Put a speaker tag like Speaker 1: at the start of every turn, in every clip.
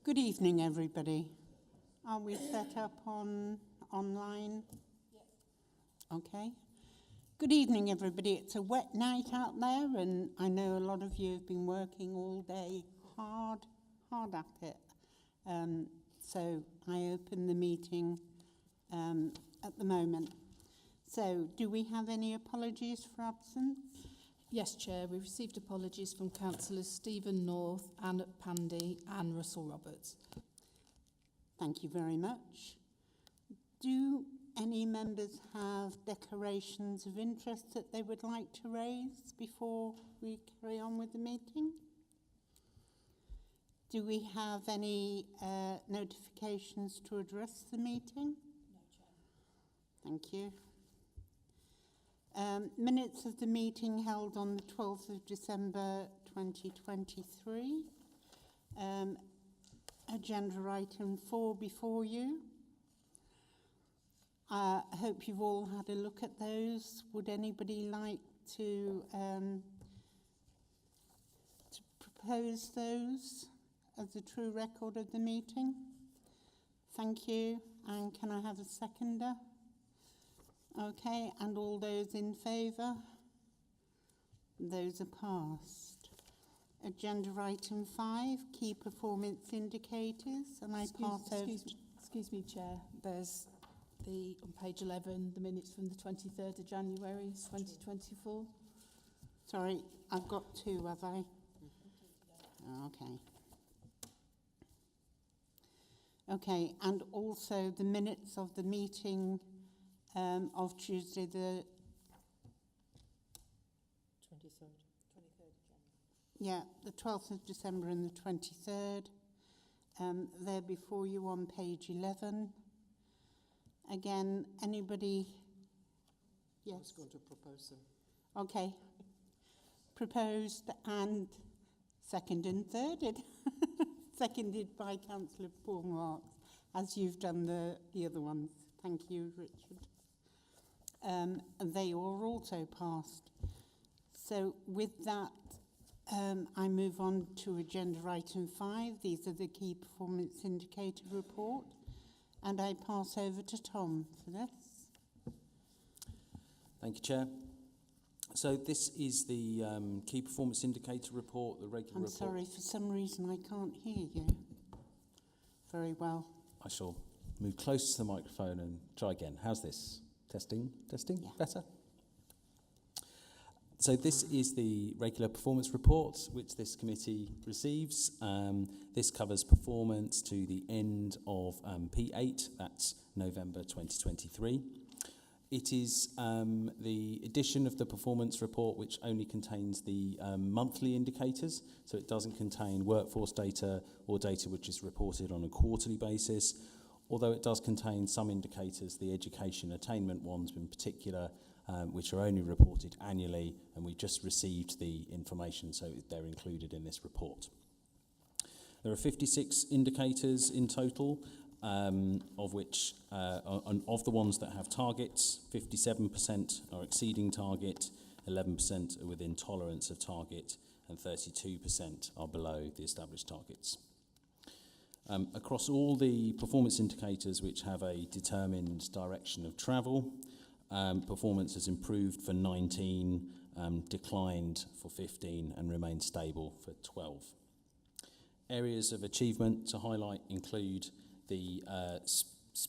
Speaker 1: Good evening, everybody. Are we set up online? Yes. Okay. Good evening, everybody. It's a wet night out there, and I know a lot of you have been working all day hard at it. So I open the meeting at the moment. So, do we have any apologies for absence?
Speaker 2: Yes, Chair. We've received apologies from Councillors Stephen North, Anne Pandy and Russell Roberts.
Speaker 1: Thank you very much. Do any members have declarations of interest that they would like to raise before we carry on with the meeting? Do we have any notifications to address the meeting?
Speaker 2: No, Chair.
Speaker 1: Thank you. Minutes of the meeting held on the 12th of December 2023. Agenda item 4 before you. I hope you've all had a look at those. Would anybody like to propose those as a true record of the meeting? Thank you. And can I have a seconder? Okay, and all those in favour? Those are passed. Agenda item 5, key performance indicators, and
Speaker 2: Excuse me, Chair. There's on page 11, the minutes from the 23rd of January 2024.
Speaker 1: Sorry, I've got 2, have I? Okay. Okay, and also the minutes of the meeting of Tuesday the
Speaker 3: 23rd of January.
Speaker 1: Yeah, the 12th of December and the 23rd. They're before you on page 11. Again, anybody? Yes.
Speaker 3: I was going to propose them.
Speaker 1: Okay. Proposed and seconded and thirded. Seconded by Councillor Paul Marks, as you've done the other ones. Thank you, Richard. And they are also passed. So with that, I move on to agenda item 5. These are the key performance indicator report. And I pass over to Tom for this.
Speaker 4: Thank you, Chair. So this is the key performance indicator report, the regular report.
Speaker 1: I'm sorry, for some reason I can't hear you very well.
Speaker 4: I shall move close to the microphone and try again. How's this? Testing? Yeah. Better? So this is the regular performance report which this committee receives. This covers performance to the end of P8, that's November 2023. It is the edition of the performance report which only contains the monthly indicators, so it doesn't contain workforce data or data which is reported on a quarterly basis, although it does contain some indicators, the education attainment ones in particular, which are only reported annually, and we just received the information, so they're included in this report. There are 56 indicators in total, of which, of the ones that have targets, 57% are exceeding target, 11% are within tolerance of target, and 32% are below the established targets. Across all the performance indicators which have a determined direction of travel, performance has improved for 19, declined for 15, and remained stable for 12. Areas of achievement to highlight include the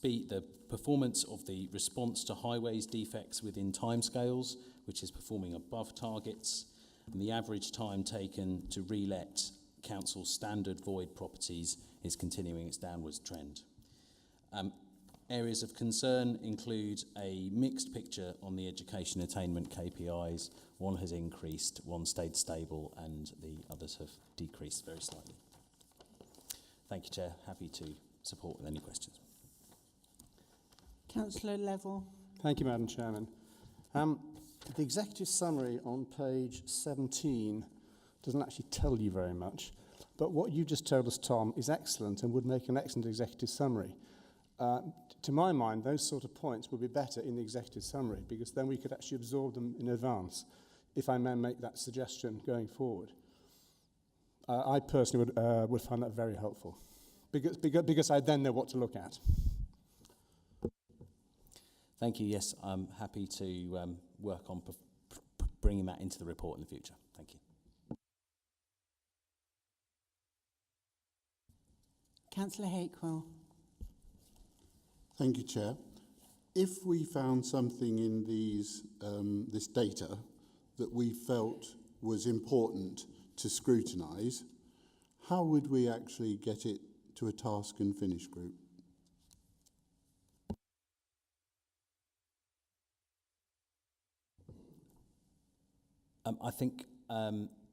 Speaker 4: the performance of the response to highways defects within timescales, which is performing above targets, and the average time taken to re-let council standard void properties is continuing its downwards trend. Areas of concern include a mixed picture on the education attainment KPIs. One has increased, one stayed stable, and the others have decreased very slightly. Thank you, Chair. Happy to support with any questions.
Speaker 1: Councillor Level.
Speaker 5: Thank you, Madam Chairman. The executive summary on page 17 doesn't actually tell you very much, but what you just told us, Tom, is excellent and would make an excellent executive summary. To my mind, those sort of points would be better in the executive summary, because then we could actually absorb them in advance, if I may make that suggestion going forward. I personally would find that very helpful. because I then know what to look at.
Speaker 4: Thank you. Yes, I'm happy to work on bringing that into the report in the future. Thank you.
Speaker 1: Councillor Hakewell.
Speaker 6: Thank you, Chair. If we found something in these this data that we felt was important to scrutinise, how would we actually get it to a task and finish group?
Speaker 4: I think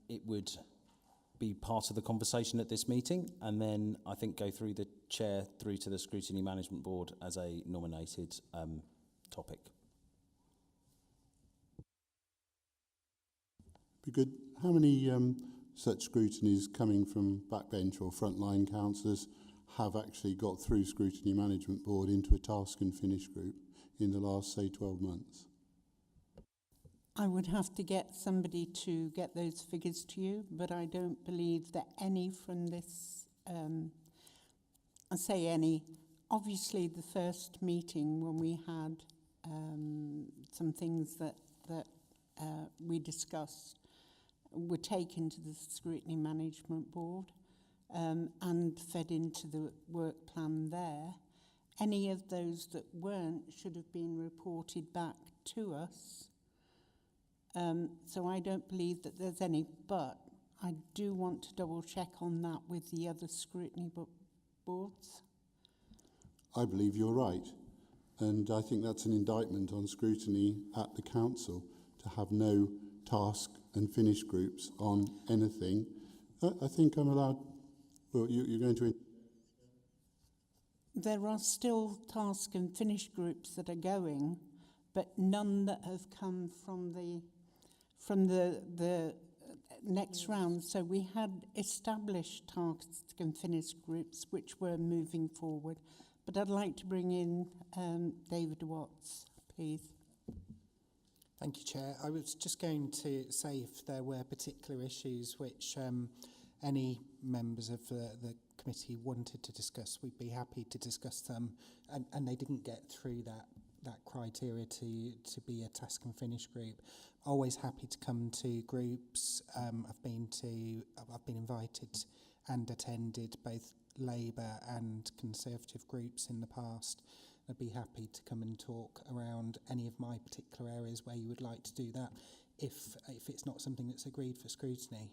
Speaker 4: it would be part of the conversation at this meeting, and then I think go through the chair through to the Scrutiny Management Board as a nominated topic.
Speaker 6: Be good. How many such scrutinies coming from backbench or frontline councillors have actually got through Scrutiny Management Board into a task and finish group in the last, say, 12 months?
Speaker 1: I would have to get somebody to get those figures to you, but I don't believe that any from this, I say any, obviously the first meeting when we had some things that we discussed were taken to the Scrutiny Management Board and fed into the work plan there. Any of those that weren't should have been reported back to us. So I don't believe that there's any, but I do want to double check on that with the other scrutiny boards.
Speaker 6: I believe you're right. And I think that's an indictment on scrutiny at the council to have no task and finish groups on anything. I think I'm allowed, well, you're going to...
Speaker 1: There are still task and finish groups that are going, but none that have come from the next round. So we had established task and finish groups which were moving forward. But I'd like to bring in David Watts, please.
Speaker 3: Thank you, Chair. I was just going to say if there were particular issues which any members of the committee wanted to discuss, we'd be happy to discuss them. And they didn't get through that criteria to be a task and finish group. Always happy to come to groups. I've been invited and attended both Labour and Conservative groups in the past. I'd be happy to come and talk around any of my particular areas where you would like to do that. If it's not something that's agreed for scrutiny,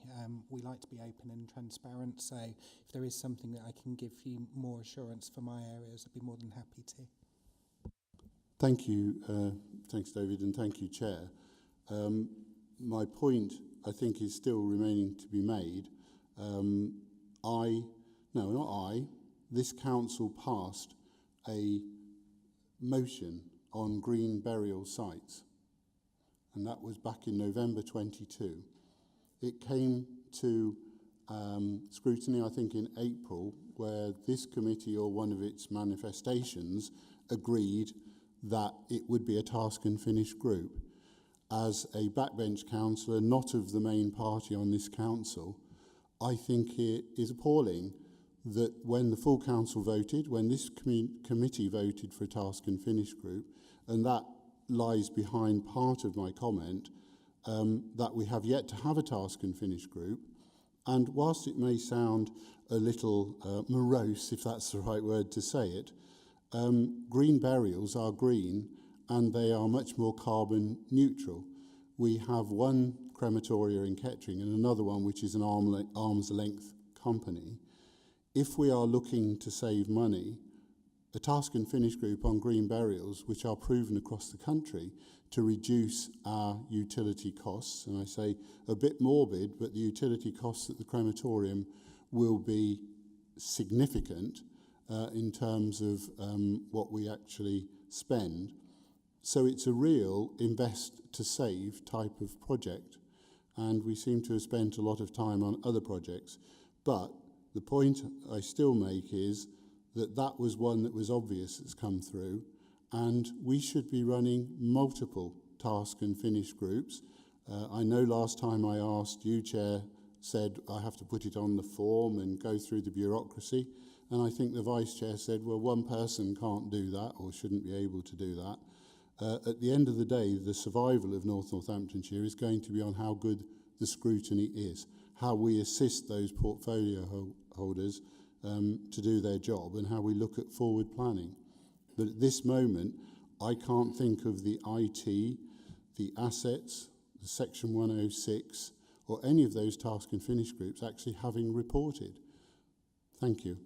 Speaker 3: we like to be open and transparent. So if there is something that I can give you more assurance for my areas, I'd be more than happy to.
Speaker 6: Thank you. Thanks, David, and thank you, Chair. My point, I think, is still remaining to be made. This council passed a motion on green burial sites, and that was back in November 22. It came to scrutiny, I think, in April, where this committee or one of its manifestations agreed that it would be a task and finish group. As a backbench councillor, not of the main party on this council, I think it is appalling that when the full council voted, when this committee voted for a task and finish group, and that lies behind part of my comment, that we have yet to have a task and finish group. And whilst it may sound a little morose, if that's the right word to say it, green burials are green and they are much more carbon neutral. We have one crematoria in Kettering and another one which is an arm's length company. If we are looking to save money, a task and finish group on green burials, which are proven across the country to reduce our utility costs, and I say a bit morbid, but the utility costs at the crematorium will be significant in terms of what we actually spend. So it's a real invest to save type of project, and we seem to have spent a lot of time on other projects. But the point I still make is that that was one that was obvious that's come through, and we should be running multiple task and finish groups. I know last time I asked you, Chair, said I have to put it on the form and go through the bureaucracy. and I think the Vice Chair said, well, one person can't do that or shouldn't be able to do that. At the end of the day, the survival of North Northamptonshire is going to be on how good the scrutiny is, how we assist those portfolio holders to do their job, and how we look at forward planning. But at this moment, I can't think of the IT, the assets, the Section 106, or any of those task and finish groups actually having reported. Thank you.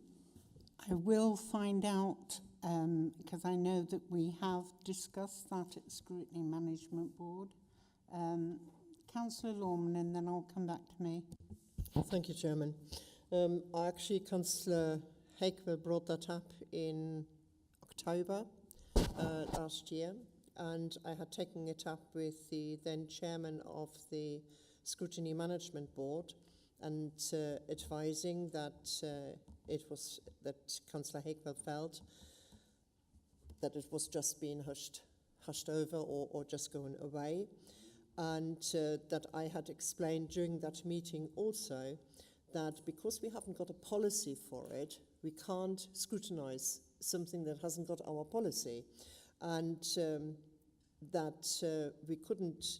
Speaker 1: I will find out, because I know that we have discussed that at Scrutiny Management Board. Councillor Lorman, and then I'll come back to me.
Speaker 7: Thank you, Chairman. Actually, Councillor Hakewell brought that up in October last year, and I had taken it up with the then chairman of the Scrutiny Management Board, and advising that that Councillor Hakewell felt that it was just being hushed over or just going away, and that I had explained during that meeting also that because we haven't got a policy for it, we can't scrutinise something that hasn't got our policy, and that we couldn't.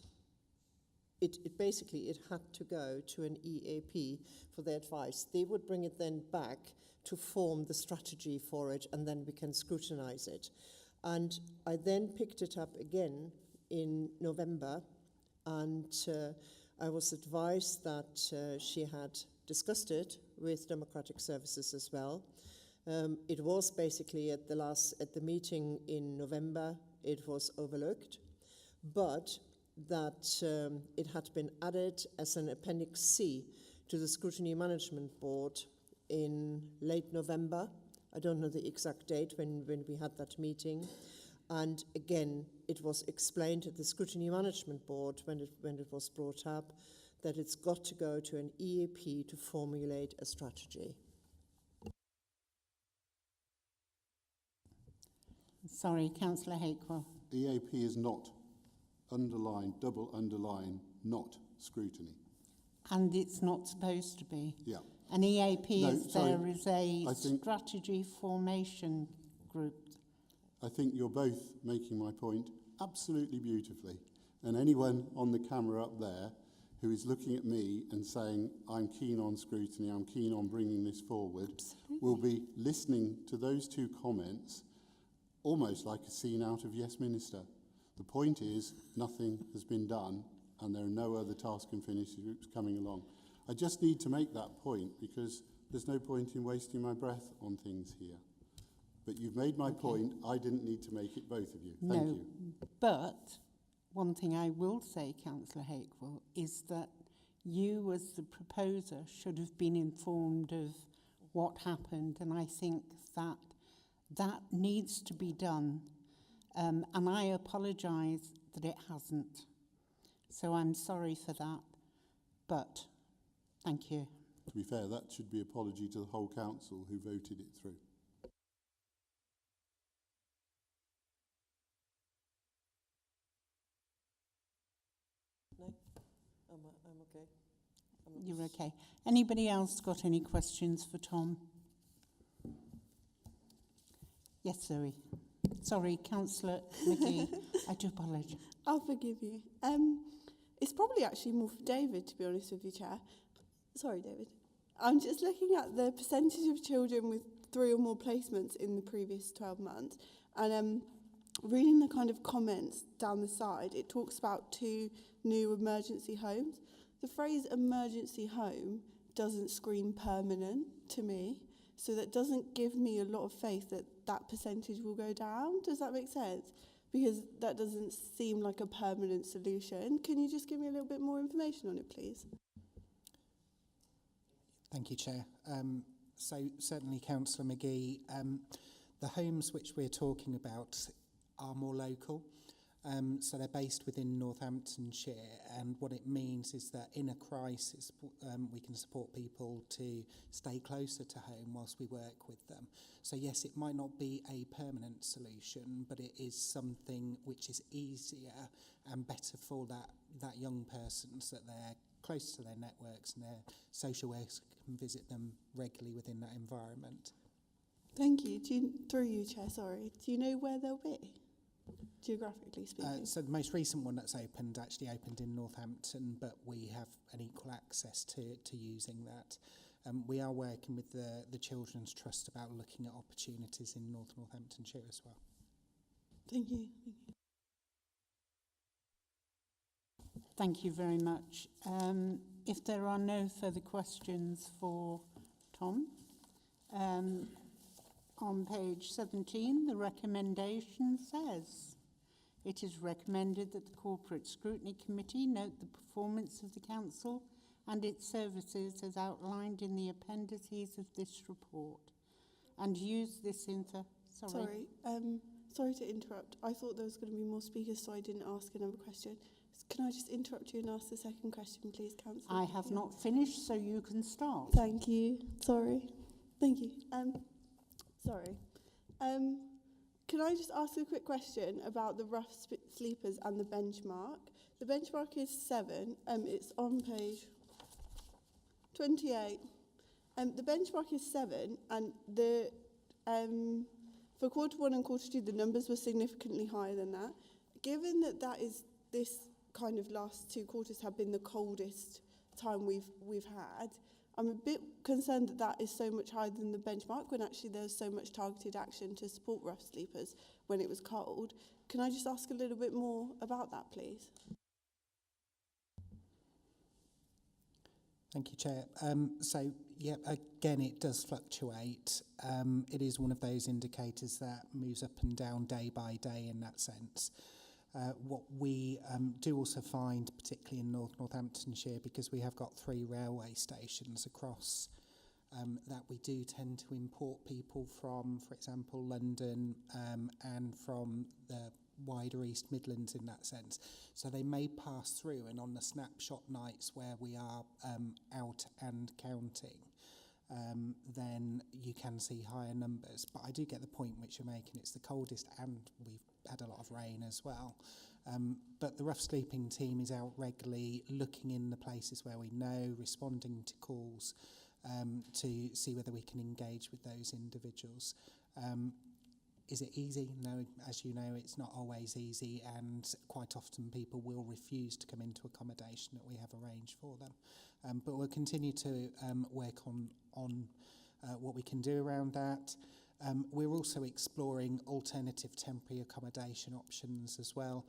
Speaker 7: It basically had to go to an EAP for their advice. They would bring it then back to form the strategy for it, and then we can scrutinise it. And I then picked it up again in November, and I was advised that she had discussed it with Democratic Services as well. It was basically at the meeting in November, it was overlooked, but that it had been added as an Appendix C to the Scrutiny Management Board in late November. I don't know the exact date when we had that meeting. And again, it was explained at the Scrutiny Management Board when it was brought up that it's got to go to an EAP to formulate a strategy.
Speaker 1: Sorry, Councillor Hakewell.
Speaker 6: EAP is not, underline, double underline, not scrutiny.
Speaker 1: And it's not supposed to be.
Speaker 6: Yeah.
Speaker 1: An EAP
Speaker 6: No,
Speaker 1: is
Speaker 6: sorry.
Speaker 1: there is a
Speaker 6: I think-
Speaker 1: strategy formation group.
Speaker 6: I think you're both making my point absolutely beautifully. And anyone on the camera up there who is looking at me and saying, I'm keen on scrutiny, I'm keen on bringing this forward, will be listening to those two comments almost like a scene out of Yes Minister. The point is, nothing has been done, and there are no other task and finish groups coming along. I just need to make that point because there's no point in wasting my breath on things here. But you've made my point. I didn't need to make it, both of you. Thank you.
Speaker 1: But one thing I will say, Councillor Hakewell, is that you as the proposer should have been informed of what happened, and I think that that needs to be done. And I apologise that it hasn't. So I'm sorry for that, but thank you.
Speaker 6: To be fair, that should be apology to the whole council who voted it through.
Speaker 7: No? I'm okay.
Speaker 1: You're okay. Anybody else got any questions for Tom? Yes, Zoe. Sorry, Councillor McGee. I do apologise.
Speaker 8: I'll forgive you. It's probably actually more for David, to be honest with you, Chair. Sorry, David. I'm just looking at the percentage of children with 3 or more placements in the previous 12 months. And reading the kind of comments down the side, it talks about 2 new emergency homes. The phrase emergency home doesn't scream permanent to me. So that doesn't give me a lot of faith that that percentage will go down. Does that make sense? Because that doesn't seem like a permanent solution. Can you just give me a little bit more information on it, please?
Speaker 3: Thank you, Chair. So certainly, Councillor McGee, the homes which we're talking about are more local. So they're based within Northamptonshire, and what it means is that in a crisis we can support people to stay closer to home whilst we work with them. So yes, it might not be a permanent solution, but it is something which is easier and better for that young person, so that they're close to their networks and their social workers can visit them regularly within that environment.
Speaker 8: Thank you. Through you, Chair, sorry. Do you know where they'll be, geographically speaking?
Speaker 3: So the most recent one that's opened actually opened in Northampton, but we have an equal access to using that. We are working with the Children's Trust about looking at opportunities in North Northamptonshire as well.
Speaker 8: Thank you.
Speaker 1: Thank you very much. If there are no further questions for Tom, on page 17, the recommendation says, it is recommended that the Corporate Scrutiny Committee note the performance of the Council and its services as outlined in the appendices of this report, and use this
Speaker 8: Sorry to interrupt. I thought there was going to be more speakers, so I didn't ask another question. Can I just interrupt you and ask the second question, please, Councillor?
Speaker 1: I have not finished, so you can start.
Speaker 8: Thank you. Sorry. Thank you. Sorry. Can I just ask a quick question about the rough sleepers and the benchmark? The benchmark is 7. It's on page 28. The benchmark is 7, and the for quarter 1 and quarter 2, the numbers were significantly higher than that. Given that this kind of last 2 quarters have been the coldest time we've had, I'm a bit concerned that is so much higher than the benchmark when actually there's so much targeted action to support rough sleepers when it was cold. Can I just ask a little bit more about that, please?
Speaker 3: Thank you, Chair. So, yeah, again, it does fluctuate. It is one of those indicators that moves up and down day by day in that sense. What we do also find, particularly in Northamptonshire, because we have got 3 railway stations across, that we do tend to import people from, for example, London and from the wider East Midlands in that sense. So they may pass through, and on the snapshot nights where we are out and counting, then you can see higher numbers. But I do get the point which you're making. It's the coldest and we've had a lot of rain as well. But the rough sleeping team is out regularly looking in the places where we know, responding to calls to see whether we can engage with those individuals. Is it easy? No, as you know, it's not always easy, and quite often people will refuse to come into accommodation that we have arranged for them. But we'll continue to work on what we can do around that. We're also exploring alternative temporary accommodation options as well.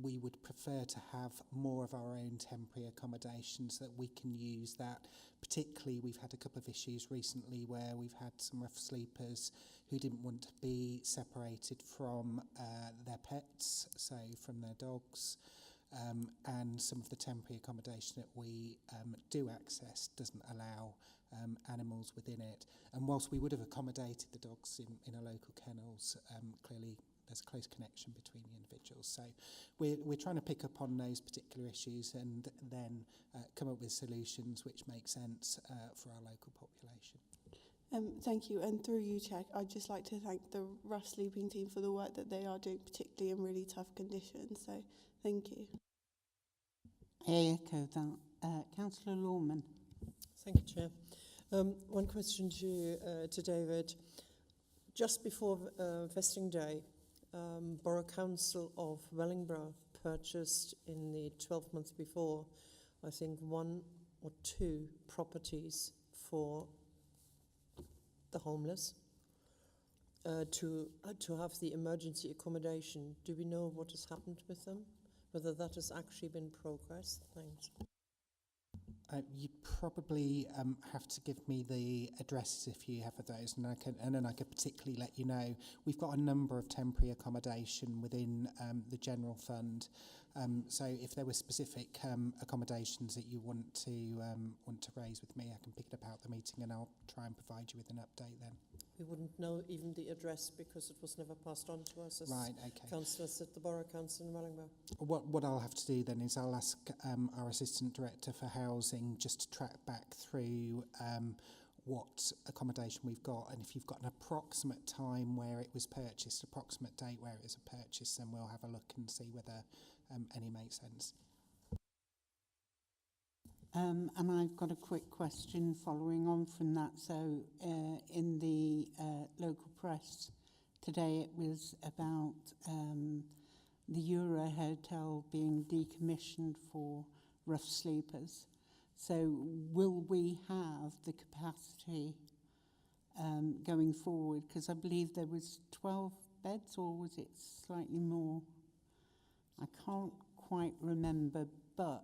Speaker 3: We would prefer to have more of our own temporary accommodation so that we can use that. Particularly, we've had a couple of issues recently where we've had some rough sleepers who didn't want to be separated from their pets, so from their dogs. And some of the temporary accommodation that we do access doesn't allow animals within it. And whilst we would have accommodated the dogs in a local kennels, clearly there's a close connection between the individuals. So we're trying to pick up on those particular issues and then come up with solutions which make sense for our local population.
Speaker 8: Thank you. And through you, Chair, I'd just like to thank the rough sleeping team for the work that they are doing, particularly in really tough conditions. So thank you.
Speaker 1: I echo that. Councillor Lawman.
Speaker 7: Thank you, Chair. One question to David. Just before vesting day, Borough Council of Wellingborough purchased in the 12 months before, I think, 1 or 2 properties for the homeless to have the emergency accommodation. Do we know what has happened with them? Whether that has actually been progressed? Thanks.
Speaker 3: You probably have to give me the addresses if you have those, and then I could particularly let you know. We've got a number of temporary accommodation within the general fund. So if there were specific accommodations that you want to raise with me, I can pick it up out the meeting, and I'll try and provide you with an update then.
Speaker 7: We wouldn't know even the address because it was never passed on to us as councillors at the Borough Council in Wellingborough.
Speaker 3: What I'll have to do then is I'll ask our Assistant Director for Housing just to track back through what accommodation we've got, and if you've got an approximate time where it was purchased, approximate date where it was purchased, then we'll have a look and see whether any make sense.
Speaker 1: And I've got a quick question following on from that. So in the local press today, it was about the Euro Hotel being decommissioned for rough sleepers. So will we have the capacity going forward? Because I believe there was 12 beds, or was it slightly more? I can't quite remember, but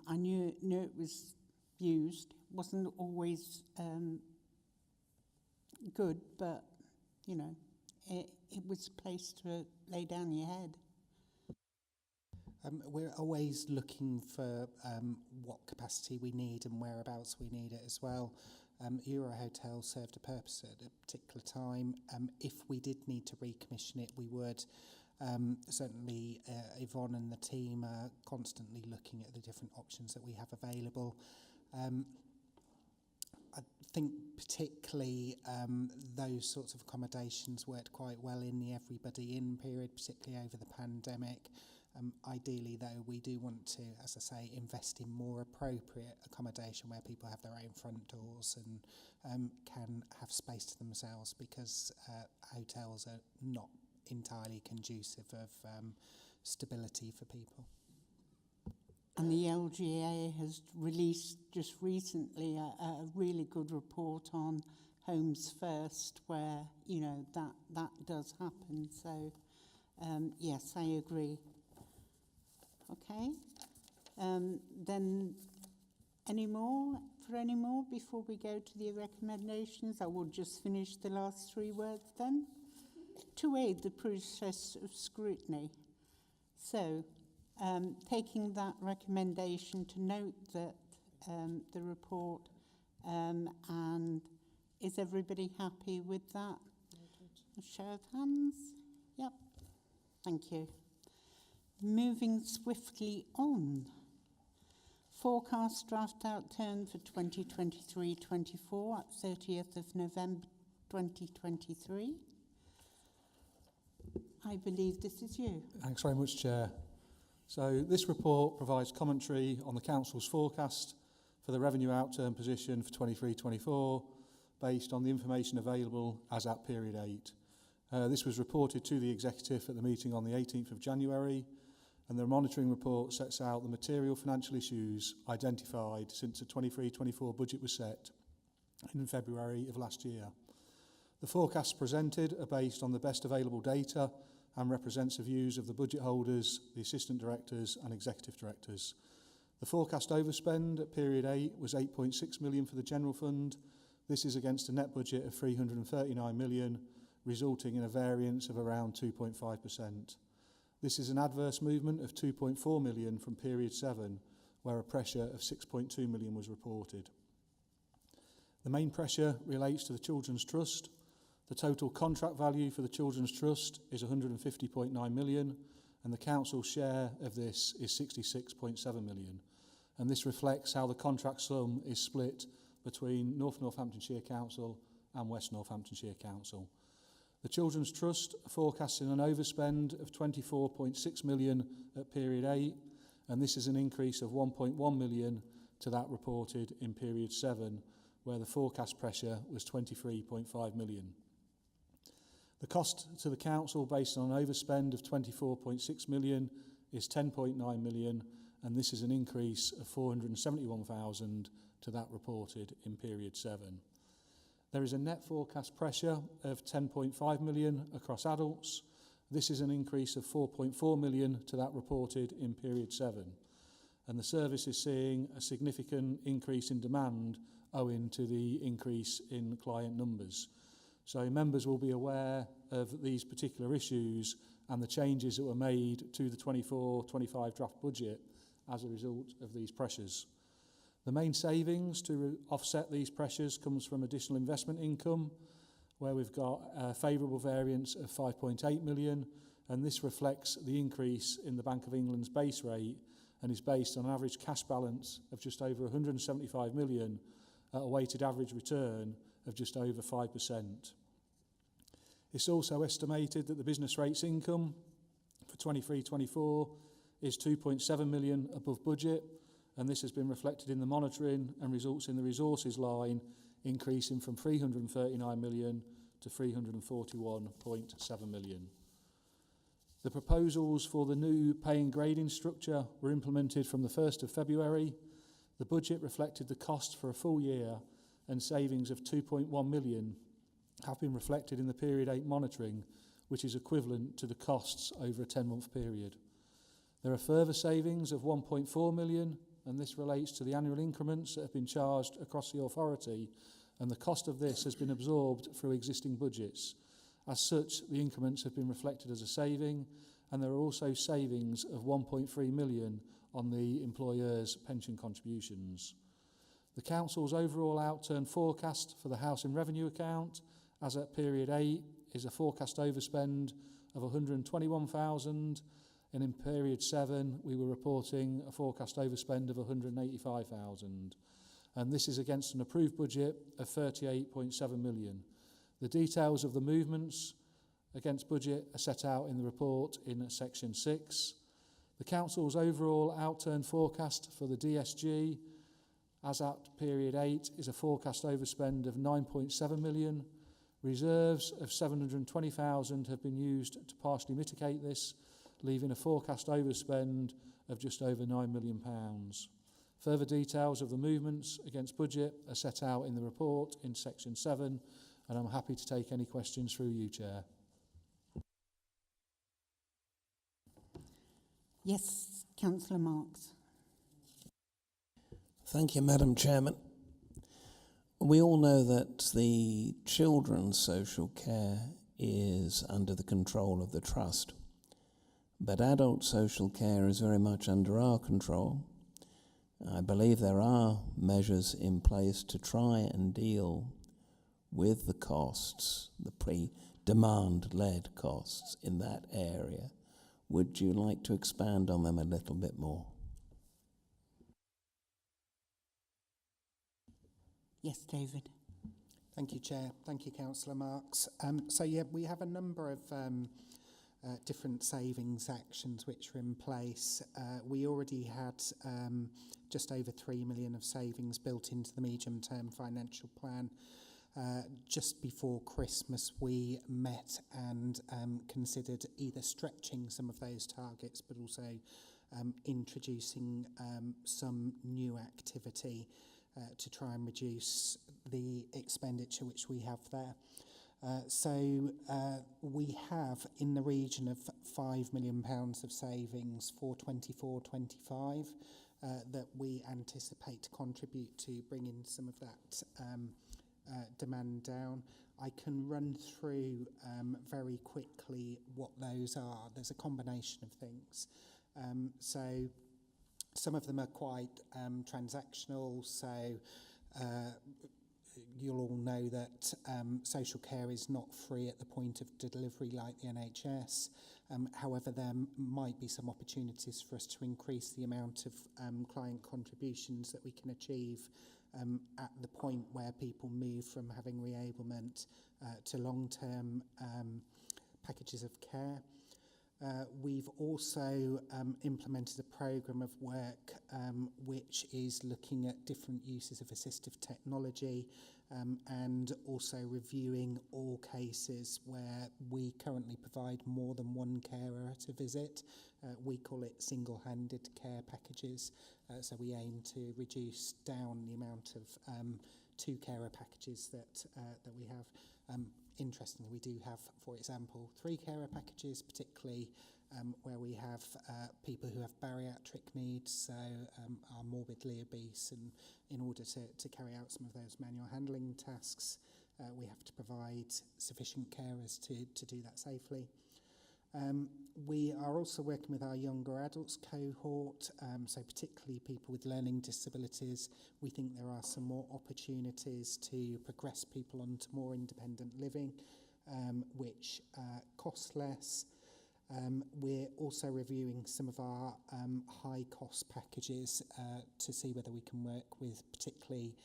Speaker 1: I knew it was used. It wasn't always good, but, you know, it was a place to lay down your head.
Speaker 3: We're always looking for what capacity we need and whereabouts we need it as well. Euro Hotel served a purpose at a particular time. If we did need to recommission it, we would. Certainly, Yvonne and the team are constantly looking at the different options that we have available. I think particularly those sorts of accommodations worked quite well in the everybody in period, particularly over the pandemic. Ideally, though, we do want to, as I say, invest in more appropriate accommodation where people have their own front doors and can have space to themselves, because hotels are not entirely conducive of stability for people.
Speaker 1: And the LGA has released just recently a really good report on Homes First, where, you know, that does happen. So, yes, I agree. Okay. Then any more before we go to the recommendations? I will just finish the last three words then. To aid the process of scrutiny. So, taking that recommendation to note that the report, and is everybody happy with that? A show of hands? Yep. Thank you. Moving swiftly on. Forecast draft outturn for 2023-24 at 30th of November 2023. I believe this is you.
Speaker 9: Thanks very much, Chair. So this report provides commentary on the Council's forecast for the revenue outturn position for 23-24 based on the information available as at period 8. This was reported to the Executive at the meeting on the 18th of January, and the monitoring report sets out the material financial issues identified since the 23-24 budget was set in February of last year. The forecasts presented are based on the best available data and represents the views of the budget holders, the assistant directors and executive directors. The forecast overspend at period 8 was 8.6 million for the general fund. This is against a net budget of 339 million, resulting in a variance of around 2.5%. This is an adverse movement of 2.4 million from period 7, where a pressure of 6.2 million was reported. The main pressure relates to the Children's Trust. The total contract value for the Children's Trust is 150.9 million, and the Council's share of this is 66.7 million. And this reflects how the contract sum is split between North Northamptonshire Council and West Northamptonshire Council. The Children's Trust are forecasting an overspend of 24.6 million at period 8, and this is an increase of 1.1 million to that reported in period 7, where the forecast pressure was 23.5 million. The cost to the Council based on an overspend of 24.6 million is 10.9 million, and this is an increase of 471,000 to that reported in period 7. There is a net forecast pressure of 10.5 million across adults. This is an increase of 4.4 million to that reported in period 7. And the service is seeing a significant increase in demand owing to the increase in client numbers. So members will be aware of these particular issues and the changes that were made to the 24-25 draft budget as a result of these pressures. The main savings to offset these pressures comes from additional investment income, where we've got a favourable variance of 5.8 million, and this reflects the increase in the Bank of England's base rate and is based on an average cash balance of just over 175 million at a weighted average return of just over 5%. It's also estimated that the business rates income for 23-24 is 2.7 million above budget, and this has been reflected in the monitoring and results in the resources line increasing from 339 million to 341.7 million. The proposals for the new pay and grading structure were implemented from the 1st of February. The budget reflected the cost for a full year, and savings of 2.1 million have been reflected in the period 8 monitoring, which is equivalent to the costs over a 10-month period. There are further savings of 1.4 million, and this relates to the annual increments that have been charged across the authority, and the cost of this has been absorbed through existing budgets. As such, the increments have been reflected as a saving, and there are also savings of 1.3 million on the employer's pension contributions. The Council's overall outturn forecast for the House and Revenue account, as at period 8, is a forecast overspend of 121,000, and in period 7 we were reporting a forecast overspend of 185,000, and this is against an approved budget of 38.7 million. The details of the movements against budget are set out in the report in section 6. The Council's overall outturn forecast for the DSG, as at period 8, is a forecast overspend of 9.7 million. Reserves of 720,000 have been used to partially mitigate this, leaving a forecast overspend of just over £9 million. Further details of the movements against budget are set out in the report in section 7, and I'm happy to take any questions through you, Chair.
Speaker 1: Yes, Councillor Marks.
Speaker 10: Thank you, Madam Chairman. We all know that the children's social care is under the control of the Trust, but adult social care is very much under our control. I believe there are measures in place to try and deal with the costs, the pre-demand-led costs in that area. Would you like to expand on them a little bit more?
Speaker 1: Yes, David.
Speaker 3: Thank you, Chair. Thank you, Councillor Marks. We have a number of different savings actions which are in place. We already had just over 3 million of savings built into the medium-term financial plan. Just before Christmas, we met and considered either stretching some of those targets, but also introducing some new activity to try and reduce the expenditure which we have there. We have in the region of £5 million of savings for 24-25 that we anticipate to contribute to bringing some of that demand down. I can run through very quickly what those are. There's a combination of things. Some of them are quite transactional, you'll all know that social care is not free at the point of delivery like the NHS. However, there might be some opportunities for us to increase the amount of client contributions that we can achieve at the point where people move from having reablement to long-term packages of care. We've also implemented a programme of work which is looking at different uses of assistive technology and also reviewing all cases where we currently provide more than one carer at a visit. We call it single-handed care packages. So we aim to reduce down the amount of 2 carer packages that we have. Interestingly, we do have, for example, 3 carer packages, particularly where we have people who have bariatric needs, so are morbidly obese, and in order to carry out some of those manual handling tasks, we have to provide sufficient carers to do that safely. We are also working with our younger adults cohort, so particularly people with learning disabilities. We think there are some more opportunities to progress people onto more independent living, which costs less. We're also reviewing some of our high-cost packages to see whether we can work with particularly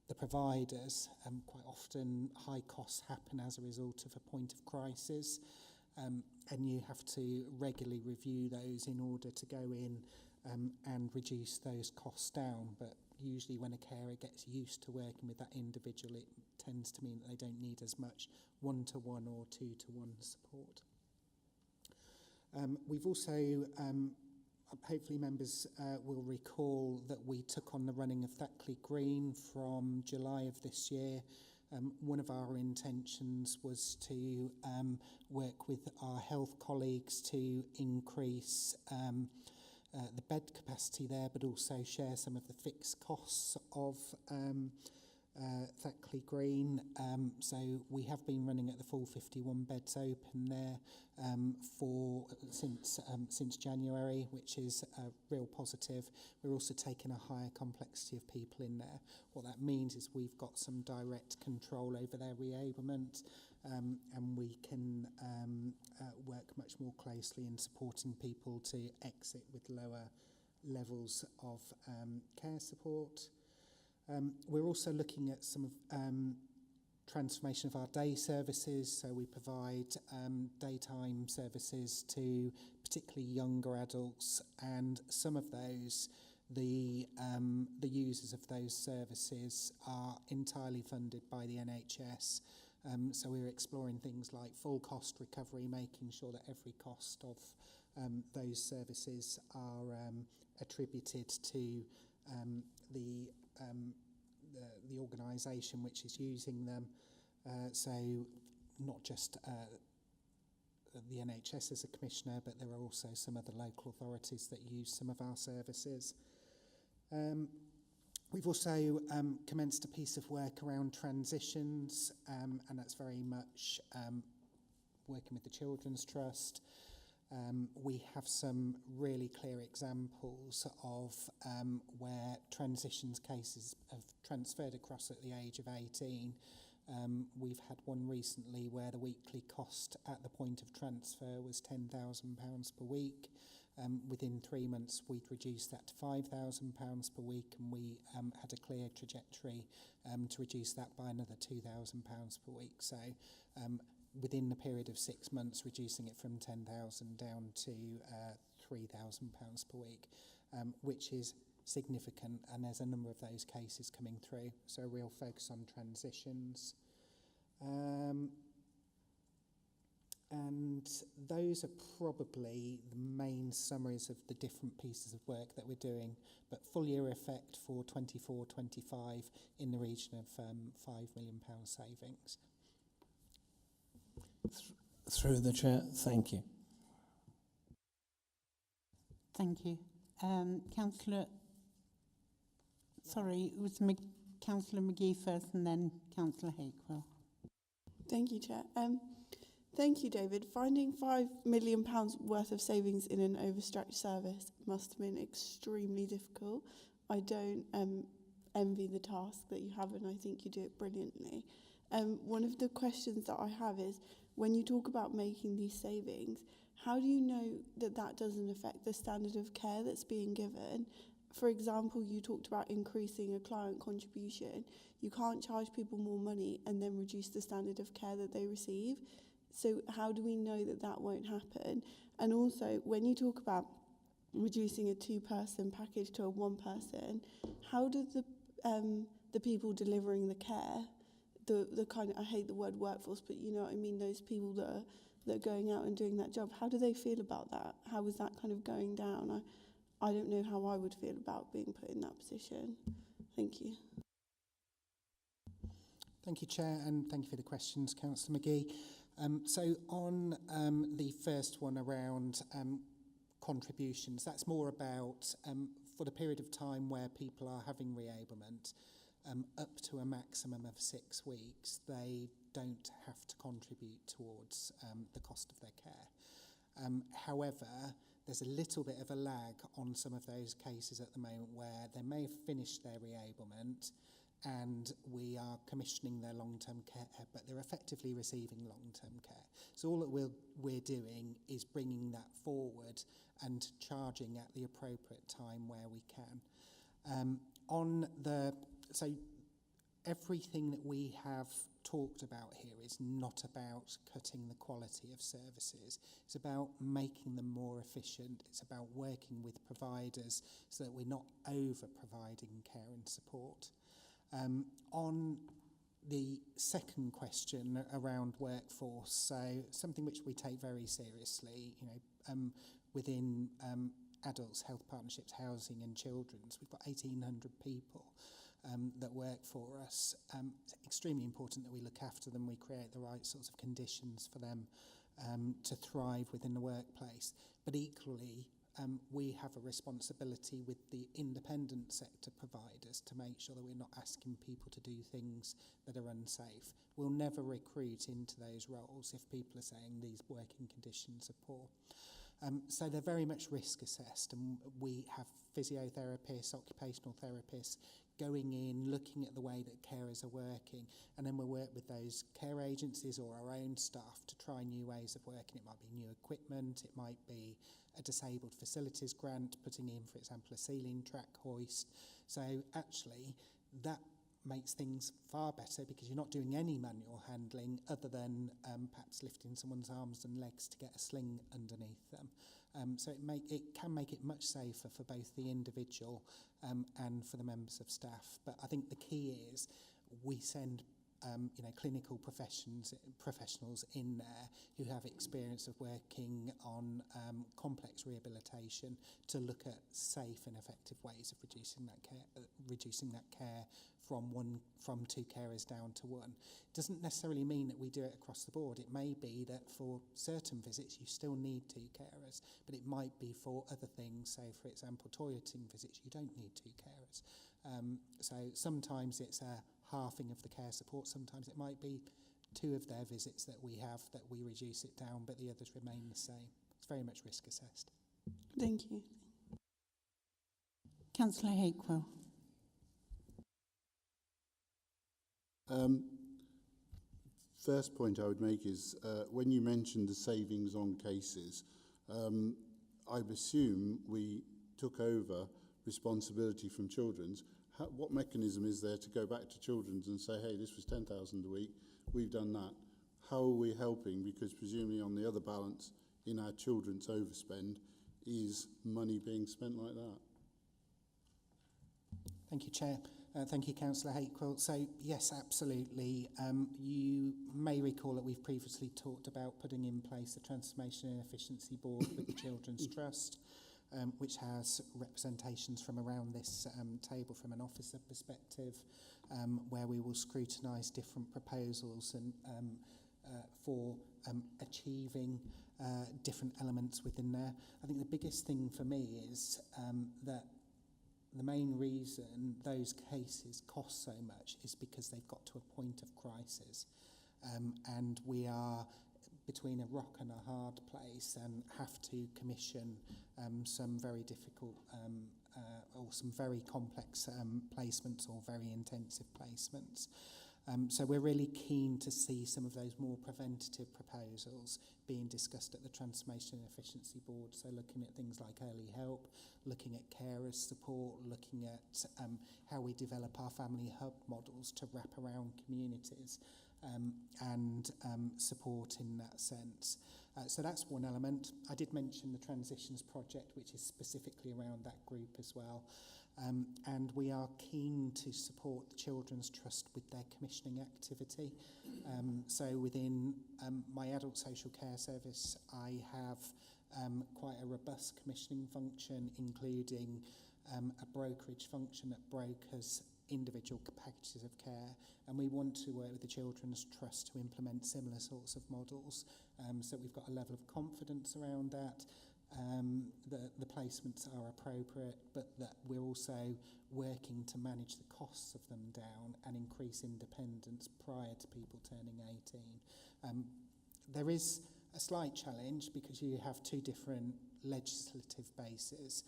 Speaker 3: the providers. Quite often high costs happen as a result of a point of crisis. And you have to regularly review those in order to go in and reduce those costs down. But usually when a carer gets used to working with that individual, it tends to mean that they don't need as much one-to-one or two-to-one support. We've also, hopefully members will recall that we took on the running of Thackley Green from July of this year. One of our intentions was to work with our health colleagues to increase the bed capacity there, but also share some of the fixed costs of Thackley Green. So we have been running at the full 51 beds open there since January, which is a real positive. We're also taking a higher complexity of people in there. What that means is we've got some direct control over their reablement, and we can work much more closely in supporting people to exit with lower levels of care support. We're also looking at some of transformation of our day services. So we provide daytime services to particularly younger adults, and some of those, the users of those services are entirely funded by the NHS. So we're exploring things like full cost recovery, making sure that every cost of those services are attributed to the organisation which is using them. So not just the NHS as a commissioner, but there are also some other local authorities that use some of our services. We've also commenced a piece of work around transitions, and that's very much working with the Children's Trust. We have some really clear examples of where transitions cases have transferred across at the age of 18. We've had one recently where the weekly cost at the point of transfer was £10,000 per week. Within 3 months, we'd reduced that to £5,000 per week, and we had a clear trajectory to reduce that by another £2,000 per week. So within the period of 6 months, reducing it from 10,000 down to £3,000 per week, which is significant, and there's a number of those cases coming through. So a real focus on transitions. And those are probably the main summaries of the different pieces of work that we're doing, but full year effect for 24-25 in the region of £5 million savings.
Speaker 10: Through the chair, thank you.
Speaker 1: Thank you. Councillor, sorry, it was Councillor McGee first and then Councillor Hakewell.
Speaker 8: Thank you, Chair. Thank you, David. Finding £5 million worth of savings in an overstretched service must have been extremely difficult. I don't envy the task that you have, and I think you do it brilliantly. One of the questions that I have is, when you talk about making these savings, how do you know that that doesn't affect the standard of care that's being given? For example, you talked about increasing a client contribution. You can't charge people more money and then reduce the standard of care that they receive. So how do we know that that won't happen? And also, when you talk about reducing a 2-person package to a 1-person, how do the people delivering the care, the kind of, I hate the word workforce, but you know what I mean, those people that are going out and doing that job, how do they feel about that? How is that kind of going down? I don't know how I would feel about being put in that position. Thank you.
Speaker 3: Thank you, Chair, and thank you for the questions, Councillor McGee. So on the first one around contributions, that's more about for the period of time where people are having reablement, up to a maximum of 6 weeks, they don't have to contribute towards the cost of their care. However, there's a little bit of a lag on some of those cases at the moment where they may have finished their reablement and we are commissioning their long-term care, but they're effectively receiving long-term care. So all that we're doing is bringing that forward and charging at the appropriate time where we can. So everything that we have talked about here is not about cutting the quality of services. It's about making them more efficient. It's about working with providers so that we're not over-providing care and support. On the second question around workforce, so something which we take very seriously, within adults, health partnerships, housing and children's, we've got 1,800 people that work for us. It's extremely important that we look after them, we create the right sorts of conditions for them to thrive within the workplace. But equally, we have a responsibility with the independent sector providers to make sure that we're not asking people to do things that are unsafe. We'll never recruit into those roles if people are saying these working conditions are poor. So they're very much risk assessed, and we have physiotherapists, occupational therapists going in, looking at the way that carers are working, and then we'll work with those care agencies or our own staff to try new ways of working. It might be new equipment, it might be a disabled facilities grant, putting in, for example, a ceiling track hoist. So actually, that makes things far better because you're not doing any manual handling other than perhaps lifting someone's arms and legs to get a sling underneath them. So it can make it much safer for both the individual and for the members of staff. But I think the key is we send clinical professionals in there who have experience of working on complex rehabilitation to look at safe and effective ways of reducing that care from two carers down to one. It doesn't necessarily mean that we do it across the board. It may be that for certain visits you still need two carers, but it might be for other things. So, for example, toileting visits, you don't need two carers. So sometimes it's a halving of the care support. Sometimes it might be two of their visits that we have that we reduce it down, but the others remain the same. It's very much risk assessed.
Speaker 8: Thank you.
Speaker 1: Councillor Hakewell.
Speaker 6: First point I would make is when you mentioned the savings on cases, I assume we took over responsibility from Children's. What mechanism is there to go back to Children's and say, hey, this was 10,000 a week, we've done that? How are we helping? Because presumably on the other balance in our Children's overspend is money being spent like that.
Speaker 3: Thank you, Chair. Thank you, Councillor Hakewell. So, yes, absolutely. You may recall that we've previously talked about putting in place a Transformation and Efficiency Board with the Children's Trust, which has representations from around this table from an officer perspective, where we will scrutinise different proposals and for achieving different elements within there. I think the biggest thing for me is that the main reason those cases cost so much is because they've got to a point of crisis. And we are between a rock and a hard place and have to commission some very difficult or some very complex placements or very intensive placements. So we're really keen to see some of those more preventative proposals being discussed at the Transformation and Efficiency Board. So looking at things like early help, looking at carers support, looking at how we develop our family hub models to wrap around communities and support in that sense. So that's one element. I did mention the Transitions Project, which is specifically around that group as well. And we are keen to support the Children's Trust with their commissioning activity. So within my adult social care service, I have quite a robust commissioning function, including a brokerage function that brokers individual packages of care, and we want to work with the Children's Trust to implement similar sorts of models, so we've got a level of confidence around that, the placements are appropriate, but that we're also working to manage the costs of them down and increase independence prior to people turning 18. There is a slight challenge because you have two different legislative bases,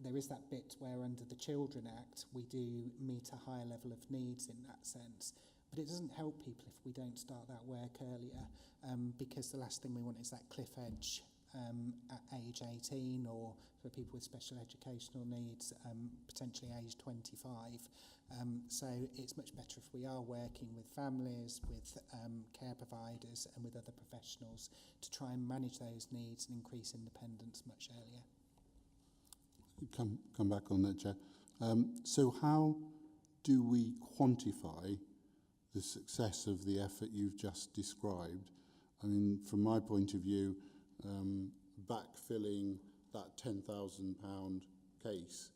Speaker 3: there is that bit where under the Children Act we do meet a higher level of needs in that sense, but it doesn't help people if we don't start that work earlier, because the last thing we want is that cliff edge at age 18, or for people with special educational needs potentially age 25, So it's much better if we are working with families, with care providers and with other professionals to try and manage those needs and increase independence much earlier.
Speaker 6: Come back on that, Chair. So how do we quantify the success of the effort you've just described? I mean, from my point of view, backfilling that £10,000 case,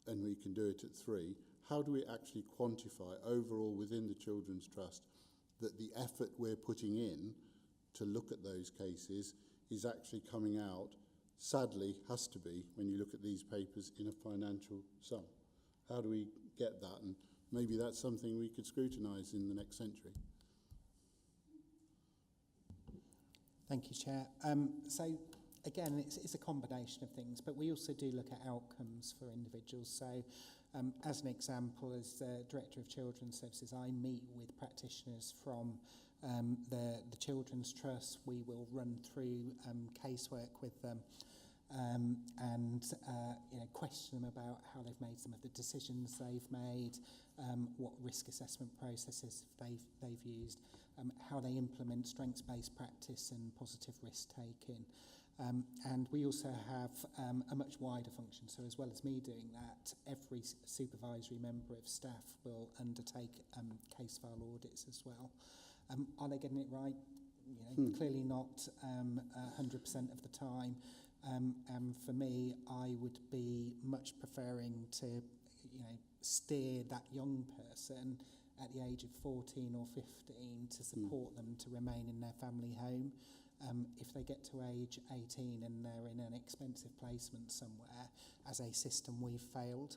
Speaker 6: and we can do it at 3, how do we actually quantify overall within the Children's Trust that the effort we're putting in to look at those cases is actually coming out, sadly, has to be, when you look at these papers, in a financial sum? How do we get that? And maybe that's something we could scrutinise in the next century.
Speaker 3: Thank you, Chair. So, again, it's a combination of things, but we also do look at outcomes for individuals. So, as an example, as the Director of Children's Services, I meet with practitioners from the Children's Trust. We will run through casework with them and question them about how they've made some of the decisions they've made, what risk assessment processes they've used, how they implement strengths-based practice and positive risk-taking. And we also have a much wider function. So as well as me doing that, every supervisory member of staff will undertake case file audits as well. Are they getting it right? Clearly not 100% of the time. And for me, I would be much preferring to, steer that young person at the age of 14 or 15 to support them to remain in their family home. If they get to age 18 and they're in an expensive placement somewhere, as a system we've failed.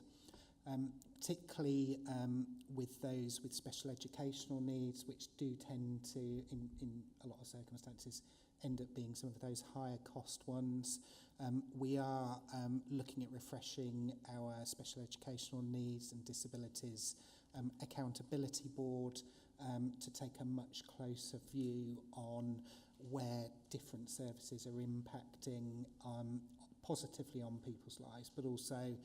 Speaker 3: Particularly with those with special educational needs, which do tend to, in a lot of circumstances, end up being some of those higher cost ones. We are looking at refreshing our special educational needs and disabilities accountability board to take a much closer view on where different services are impacting positively on people's lives, but also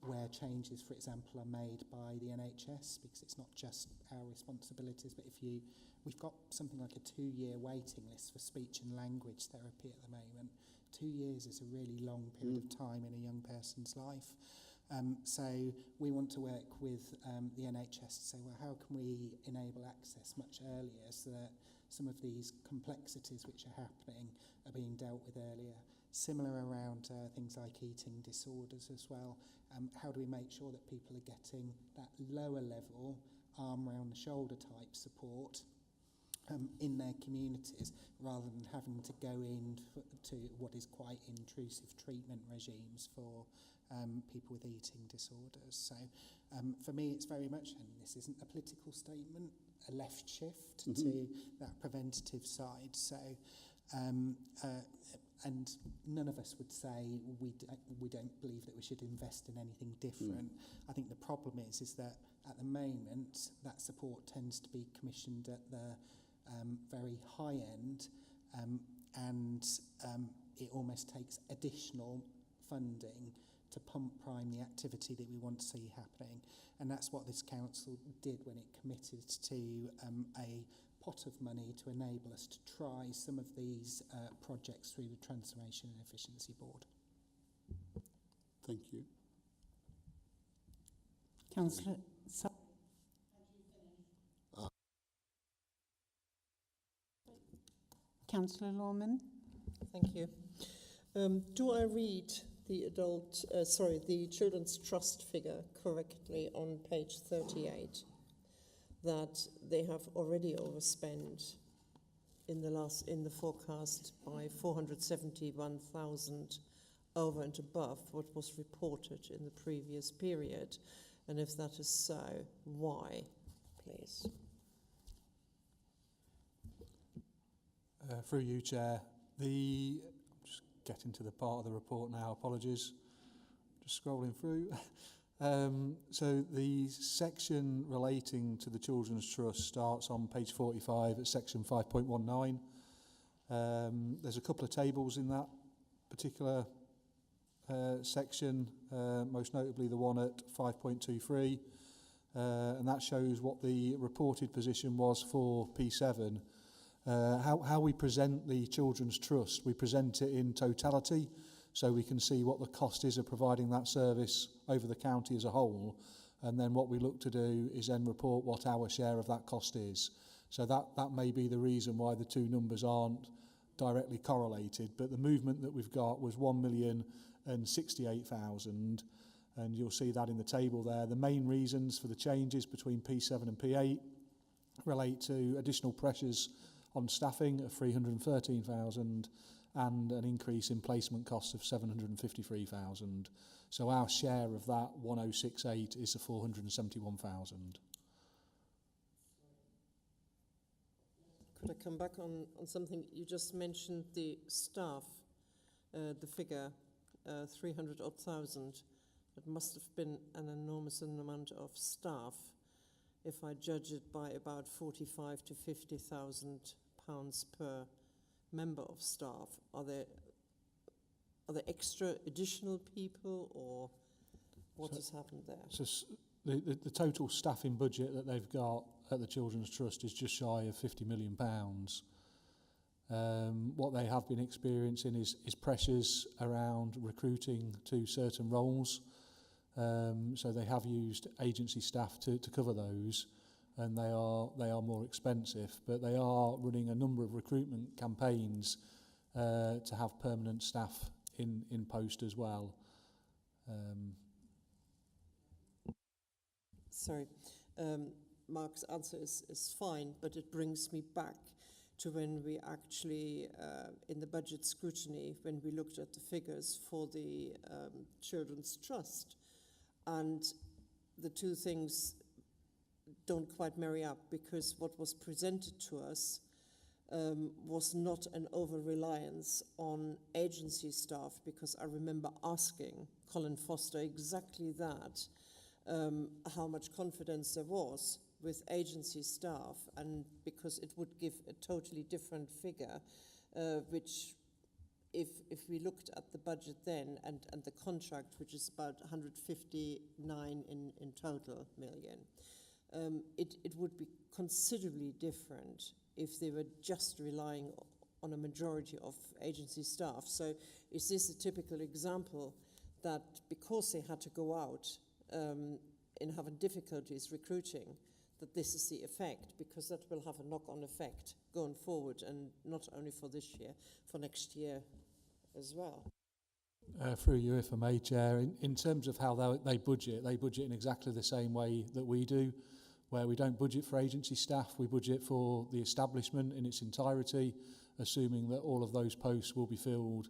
Speaker 3: where changes, for example, are made by the NHS, because it's not just our responsibilities, but we've got something like a 2-year waiting list for speech and language therapy at the moment. 2 years is a really long period of time in a young person's life. So we want to work with the NHS to say, well, how can we enable access much earlier so that some of these complexities which are happening are being dealt with earlier. Similar around things like eating disorders as well. How do we make sure that people are getting that lower level, arm around the shoulder type support in their communities, rather than having to go to what is quite intrusive treatment regimes for people with eating disorders. So for me, it's very much, and this isn't a political statement, a left shift to that preventative side. So, and none of us would say we don't believe that we should invest in anything different. I think the problem is that at the moment that support tends to be commissioned at the very high end, and it almost takes additional funding to pump prime the activity that we want to see happening. And that's what this council did when it committed to a pot of money to enable us to try some of these projects through the Transformation and Efficiency Board.
Speaker 6: Thank you.
Speaker 1: Councillor, Councillor Lorman.
Speaker 7: Thank you. Do I read the Children's Trust figure correctly on page 38? That they have already overspent in the forecast by 471,000 over and above what was reported in the previous period, and if that is so, why, please?
Speaker 9: Through you, Chair. I'm just getting to the part of the report now. Apologies. Just scrolling through. So the section relating to the Children's Trust starts on page 45 at section 5.19. There's a couple of tables in that particular section, most notably the one at 5.23, and that shows what the reported position was for P7. How we present the Children's Trust, we present it in totality, so we can see what the cost is of providing that service over the county as a whole, and then what we look to do is then report what our share of that cost is. So that may be the reason why the two numbers aren't directly correlated, but the movement that we've got was 1,068,000, and you'll see that in the table there. The main reasons for the changes between P7 and P8 relate to additional pressures on staffing of 313,000 and an increase in placement costs of 753,000. So our share of that 1068 is the 471,000.
Speaker 7: Could I come back on something? You just mentioned the staff, the figure, 300 odd thousand. It must have been an enormous amount of staff if I judge it by about 45 to 50,000 pounds per member of staff. Are there extra additional people, or what has happened there?
Speaker 9: So the total staffing budget that they've got at the Children's Trust is just shy of £50 million. What they have been experiencing is pressures around recruiting to certain roles. So they have used agency staff to cover those, and they are more expensive, but they are running a number of recruitment campaigns to have permanent staff in post as well.
Speaker 7: Sorry, Mark's answer is fine, but it brings me back to when we actually, in the budget scrutiny, when we looked at the figures for the Children's Trust, and the two things don't quite marry up, because what was presented to us was not an over-reliance on agency staff, because I remember asking Colin Foster exactly that, how much confidence there was with agency staff, and because it would give a totally different figure, which if we looked at the budget then and the contract, which is about 159 in total million, it would be considerably different if they were just relying on a majority of agency staff. So is this a typical example that because they had to go out in having difficulties recruiting, that this is the effect, because that will have a knock-on effect going forward, and not only for this year, for next year as well?
Speaker 9: Through you, if I may, Chair, in terms of how they budget in exactly the same way that we do, where we don't budget for agency staff, we budget for the establishment in its entirety, assuming that all of those posts will be filled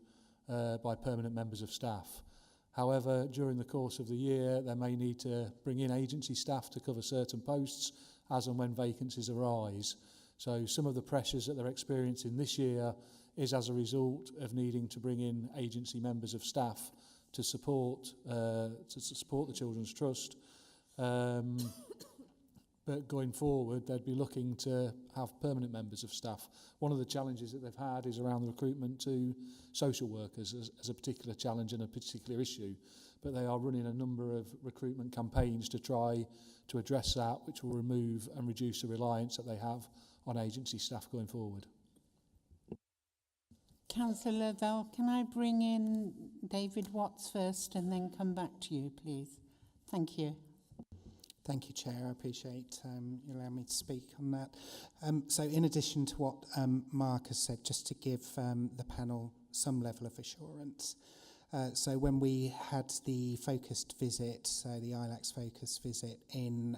Speaker 9: by permanent members of staff. However, during the course of the year, they may need to bring in agency staff to cover certain posts as and when vacancies arise. So some of the pressures that they're experiencing this year is as a result of needing to bring in agency members of staff to support the Children's Trust. But going forward, they'd be looking to have permanent members of staff. One of the challenges that they've had is around the recruitment to social workers as a particular challenge and a particular issue. But they are running a number of recruitment campaigns to try to address that, which will remove and reduce the reliance that they have on agency staff going forward.
Speaker 1: Councillor Lavelle, can I bring in David Watts first and then come back to you, please? Thank you.
Speaker 3: Thank you, Chair. I appreciate you allowing me to speak on that. So in addition to what Mark has said, just to give the panel some level of assurance. So when we had the focused visit, so the ILACS focused visit in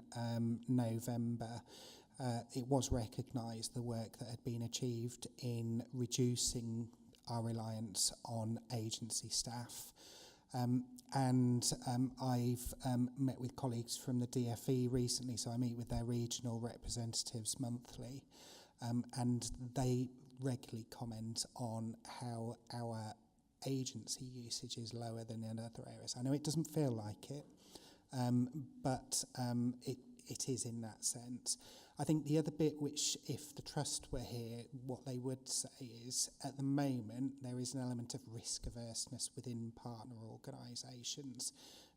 Speaker 3: November, it was recognised the work that had been achieved in reducing our reliance on agency staff. I've met with colleagues from the DFE recently, so I meet with their regional representatives monthly, and they regularly comment on how our agency usage is lower than in other areas. I know it doesn't feel like it, but it is in that sense. I think the other bit which, if the Trust were here, what they would say is, at the moment, there is an element of risk averseness within partner organisations,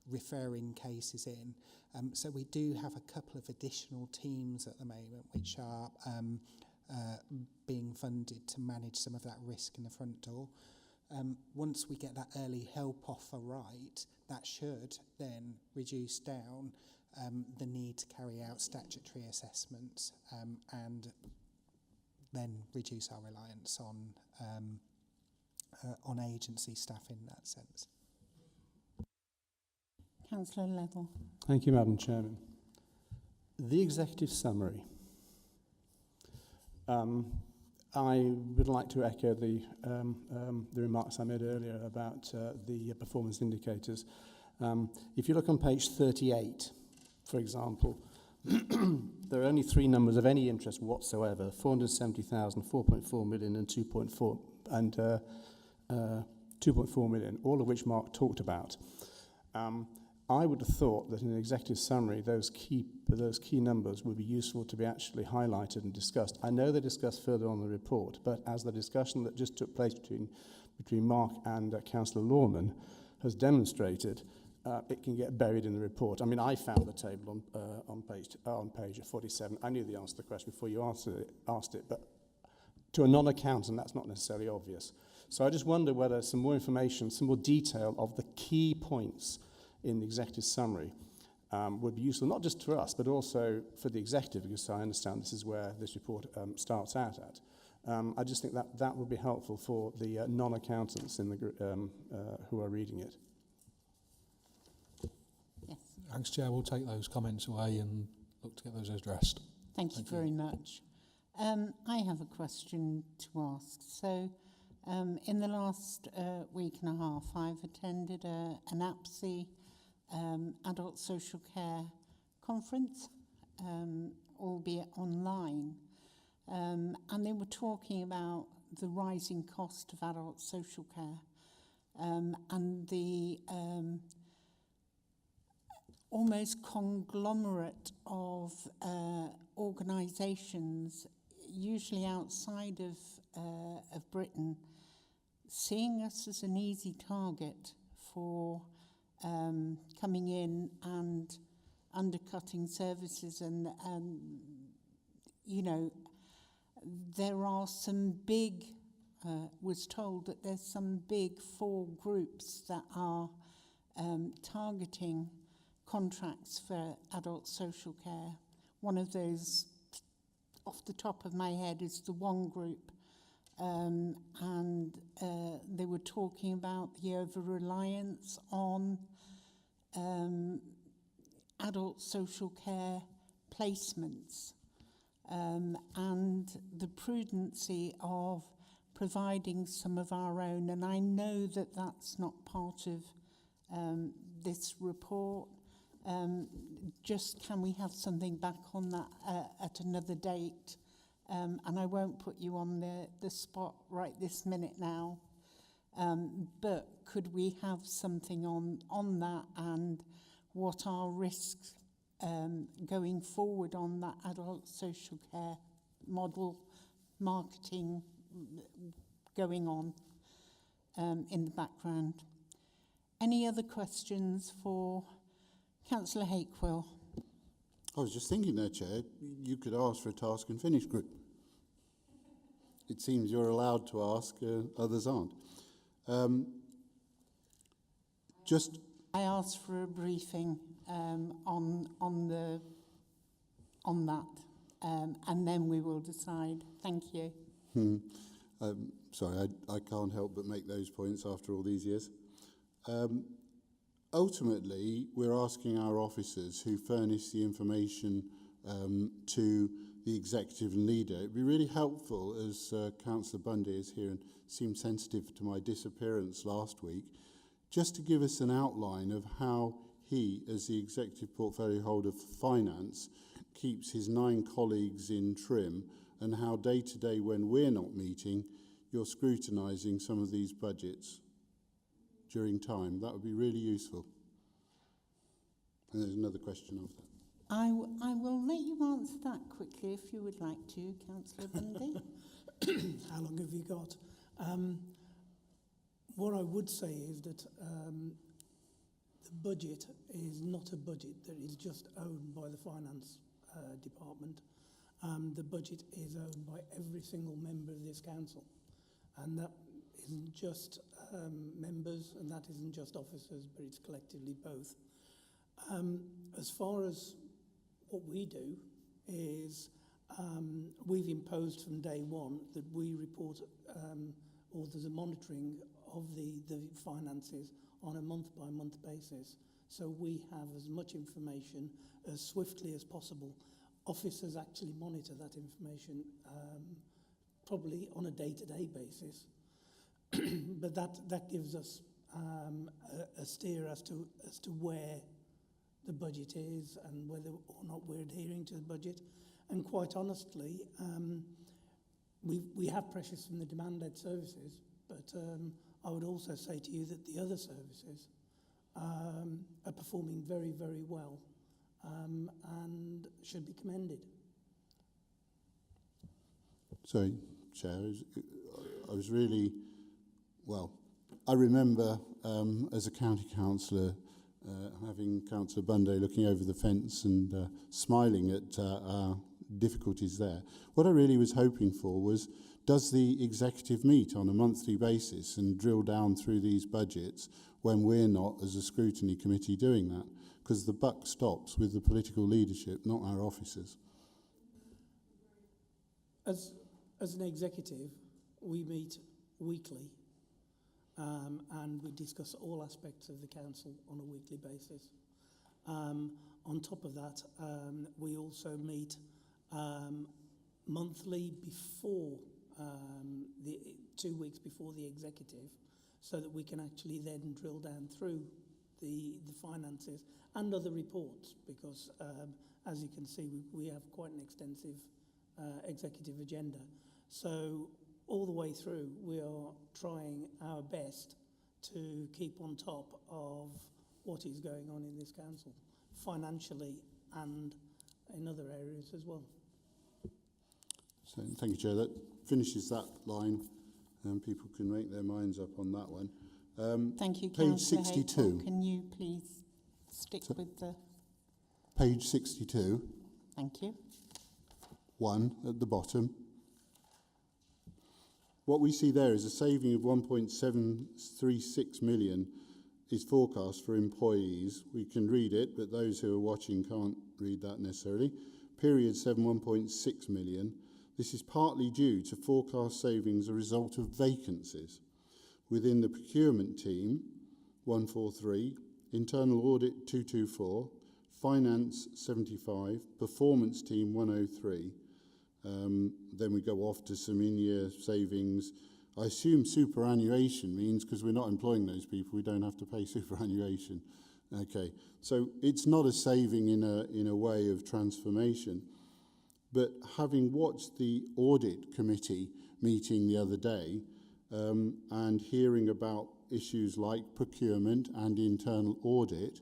Speaker 3: referring cases in. So we do have a couple of additional teams at the moment which are being funded to manage some of that risk in the front door. Once we get that early help offer right, that should then reduce down the need to carry out statutory assessments and then reduce our reliance on agency staff in that sense.
Speaker 1: Councillor Level.
Speaker 5: Thank you, Madam Chairman. The executive summary. I would like to echo the remarks I made earlier about the performance indicators. If you look on page 38, for example, there are only three numbers of any interest whatsoever: 470,000, 4.4 million, and 2.4 million, all of which Mark talked about. I would have thought that in an executive summary, those key numbers would be useful to be actually highlighted and discussed. I know they're discussed further on in the report, but as the discussion that just took place between Mark and Councillor Lorman has demonstrated, it can get buried in the report. I mean, I found the table on page 47. I knew the answer to the question before you asked it, but to a non-accountant, that's not necessarily obvious. So I just wonder whether some more information, some more detail of the key points in the executive summary would be useful, not just for us, but also for the executive, because I understand this is where this report starts out at. I just think that would be helpful for the non-accountants in the who are reading it.
Speaker 1: Yes.
Speaker 9: Thanks, Chair. We'll take those comments away and look to get those addressed.
Speaker 1: Thank you very much. I have a question to ask. So, in the last week and a half, I've attended an APSI adult social care conference, albeit online, and they were talking about the rising cost of adult social care and the almost conglomerate of organisations, usually outside of Britain, seeing us as an easy target for coming in and undercutting services and you know, there are some big, was told that there's some big 4 groups that are targeting contracts for adult social care. One of those, off the top of my head, is the One Group. And they were talking about the over-reliance on adult social care placements and the prudency of providing some of our own. And I know that that's not part of this report. Just can we have something back on that at another date? And I won't put you on the spot right this minute now, but could we have something on that and what are risks going forward on that adult social care model marketing going on in the background? Any other questions for Councillor Hakewill?
Speaker 6: I was just thinking there, Chair, you could ask for a task and finish group. It seems you're allowed to ask, others aren't.
Speaker 1: I asked for a briefing on that, and then we will decide. Thank you.
Speaker 6: Sorry, I can't help but make those points after all these years. Ultimately, we're asking our officers who furnish the information to the executive and leader. It'd be really helpful, as Councillor Bundy is here and seemed sensitive to my disappearance last week, just to give us an outline of how he, as the executive portfolio holder for finance, keeps his 9 colleagues in trim, and how day to day when we're not meeting, you're scrutinising some of these budgets during time. That would be really useful. And there's another question after that.
Speaker 1: I will let you answer that quickly if you would like to, Councillor Bundy.
Speaker 11: How long have you got? What I would say is that the the budget is not a budget that is just owned by the finance department. The budget is owned by every single member of this council, and that isn't just members, and that isn't just officers, but it's collectively both. As far as what we do is we've imposed from day one that we report or there's a monitoring of the finances on a month-by-month basis. So we have as much information as swiftly as possible. Officers actually monitor that information probably on a day-to-day basis. But that gives us a steer as to where the budget is and whether or not we're adhering to the budget. And quite honestly, we have pressures from the demand-led services, but I would also say to you that the other services are performing very, very well and should be commended.
Speaker 6: Sorry, Chair, I was really, well, I remember as a county councillor having Councillor Bunday looking over the fence and smiling at our difficulties there. What I really was hoping for was, does the executive meet on a monthly basis and drill down through these budgets when we're not, as a scrutiny committee, doing that? Because the buck stops with the political leadership, not our officers.
Speaker 11: As an executive, we meet weekly and we discuss all aspects of the council on a weekly basis. On top of that, we also meet monthly before, 2 weeks before the executive, so that we can actually then drill down through the finances and other reports, because as you can see, we have quite an extensive executive agenda. So all the way through, we are trying our best to keep on top of what is going on in this council, financially and in other areas as well.
Speaker 6: So thank you, Chair. That finishes that line, and people can make their minds up on that one.
Speaker 1: Thank you,
Speaker 6: Page
Speaker 1: Councillor
Speaker 6: 62.
Speaker 1: Haythorpe. Can you please stick with the...
Speaker 6: Page 62.
Speaker 1: Thank you.
Speaker 6: 1 at the bottom. What we see there is a saving of 1.736 million is forecast for employees. We can read it, but those who are watching can't read that necessarily. Period 7, 1.6 million. This is partly due to forecast savings as a result of vacancies within the procurement team, 143, internal audit 224, finance 75, performance team 103. Then we go off to some in-year savings. I assume superannuation means, because we're not employing those people, we don't have to pay superannuation. Okay, so it's not a saving in a way of transformation. But having watched the audit committee meeting the other day and hearing about issues like procurement and internal audit,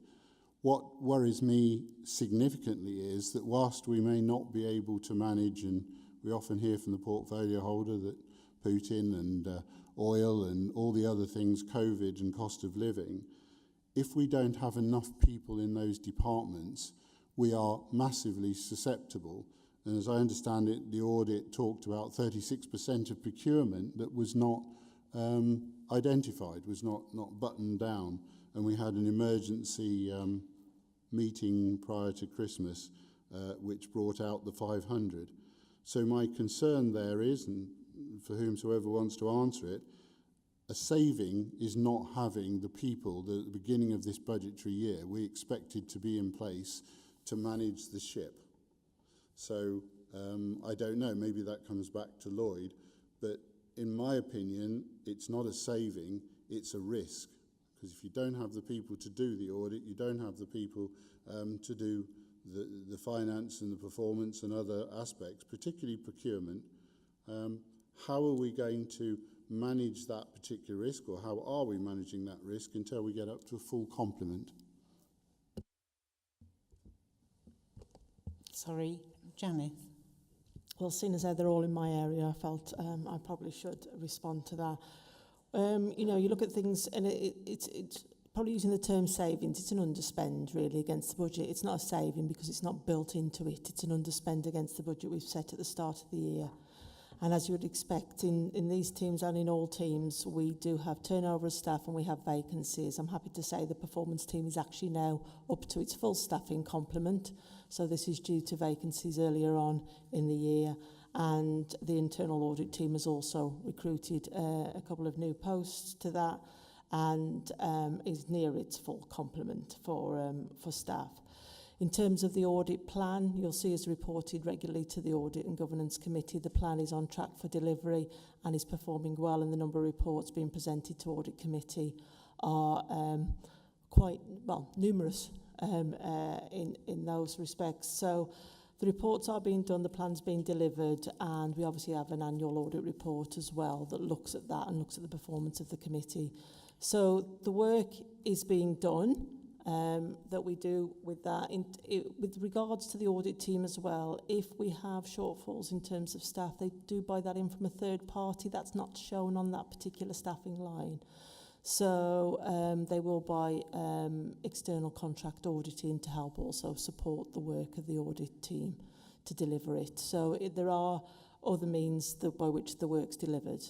Speaker 6: what worries me significantly is that whilst we may not be able to manage, and we often hear from the portfolio holder that Putin and oil and all the other things, COVID and cost of living, if we don't have enough people in those departments, we are massively susceptible. And as I understand it, the audit talked about 36% of procurement that was not identified, was not buttoned down. And we had an emergency meeting prior to Christmas, which brought out the 500. So my concern there is, and for whomsoever wants to answer it, a saving is not having the people that at the beginning of this budgetary year we expected to be in place to manage the ship. So I don't know, maybe that comes back to Lloyd, but in my opinion, it's not a saving, it's a risk. Because if you don't have the people to do the audit, you don't have the people to do the finance and the performance and other aspects, particularly procurement, how are we going to manage that particular risk, or how are we managing that risk until we get up to a full complement?
Speaker 1: Sorry, Janice.
Speaker 12: Well, seeing as they're all in my area, I felt I probably should respond to that. You know, you look at things, and it's probably using the term savings, it's an underspend really against the budget. It's not a saving because it's not built into it. It's an underspend against the budget we've set at the start of the year. And as you would expect in these teams and in all teams, we do have turnover of staff and we have vacancies. I'm happy to say the performance team is actually now up to its full staffing complement. So this is due to vacancies earlier on in the year. And the internal audit team has also recruited a couple of new posts to that and is near its full complement for staff. In terms of the audit plan, you'll see as reported regularly to the Audit and Governance Committee, the plan is on track for delivery and is performing well, and the number of reports being presented to Audit Committee are quite, well, numerous in those respects. So the reports are being done, the plan's being delivered, and we obviously have an annual audit report as well that looks at that and looks at the performance of the committee. So the work is being done. That we do with that. With regards to the audit team as well, if we have shortfalls in terms of staff, they do buy that in from a third party. That's not shown on that particular staffing line. So they will buy external contract auditing to help also support the work of the audit team to deliver it. So there are other means by which the work's delivered.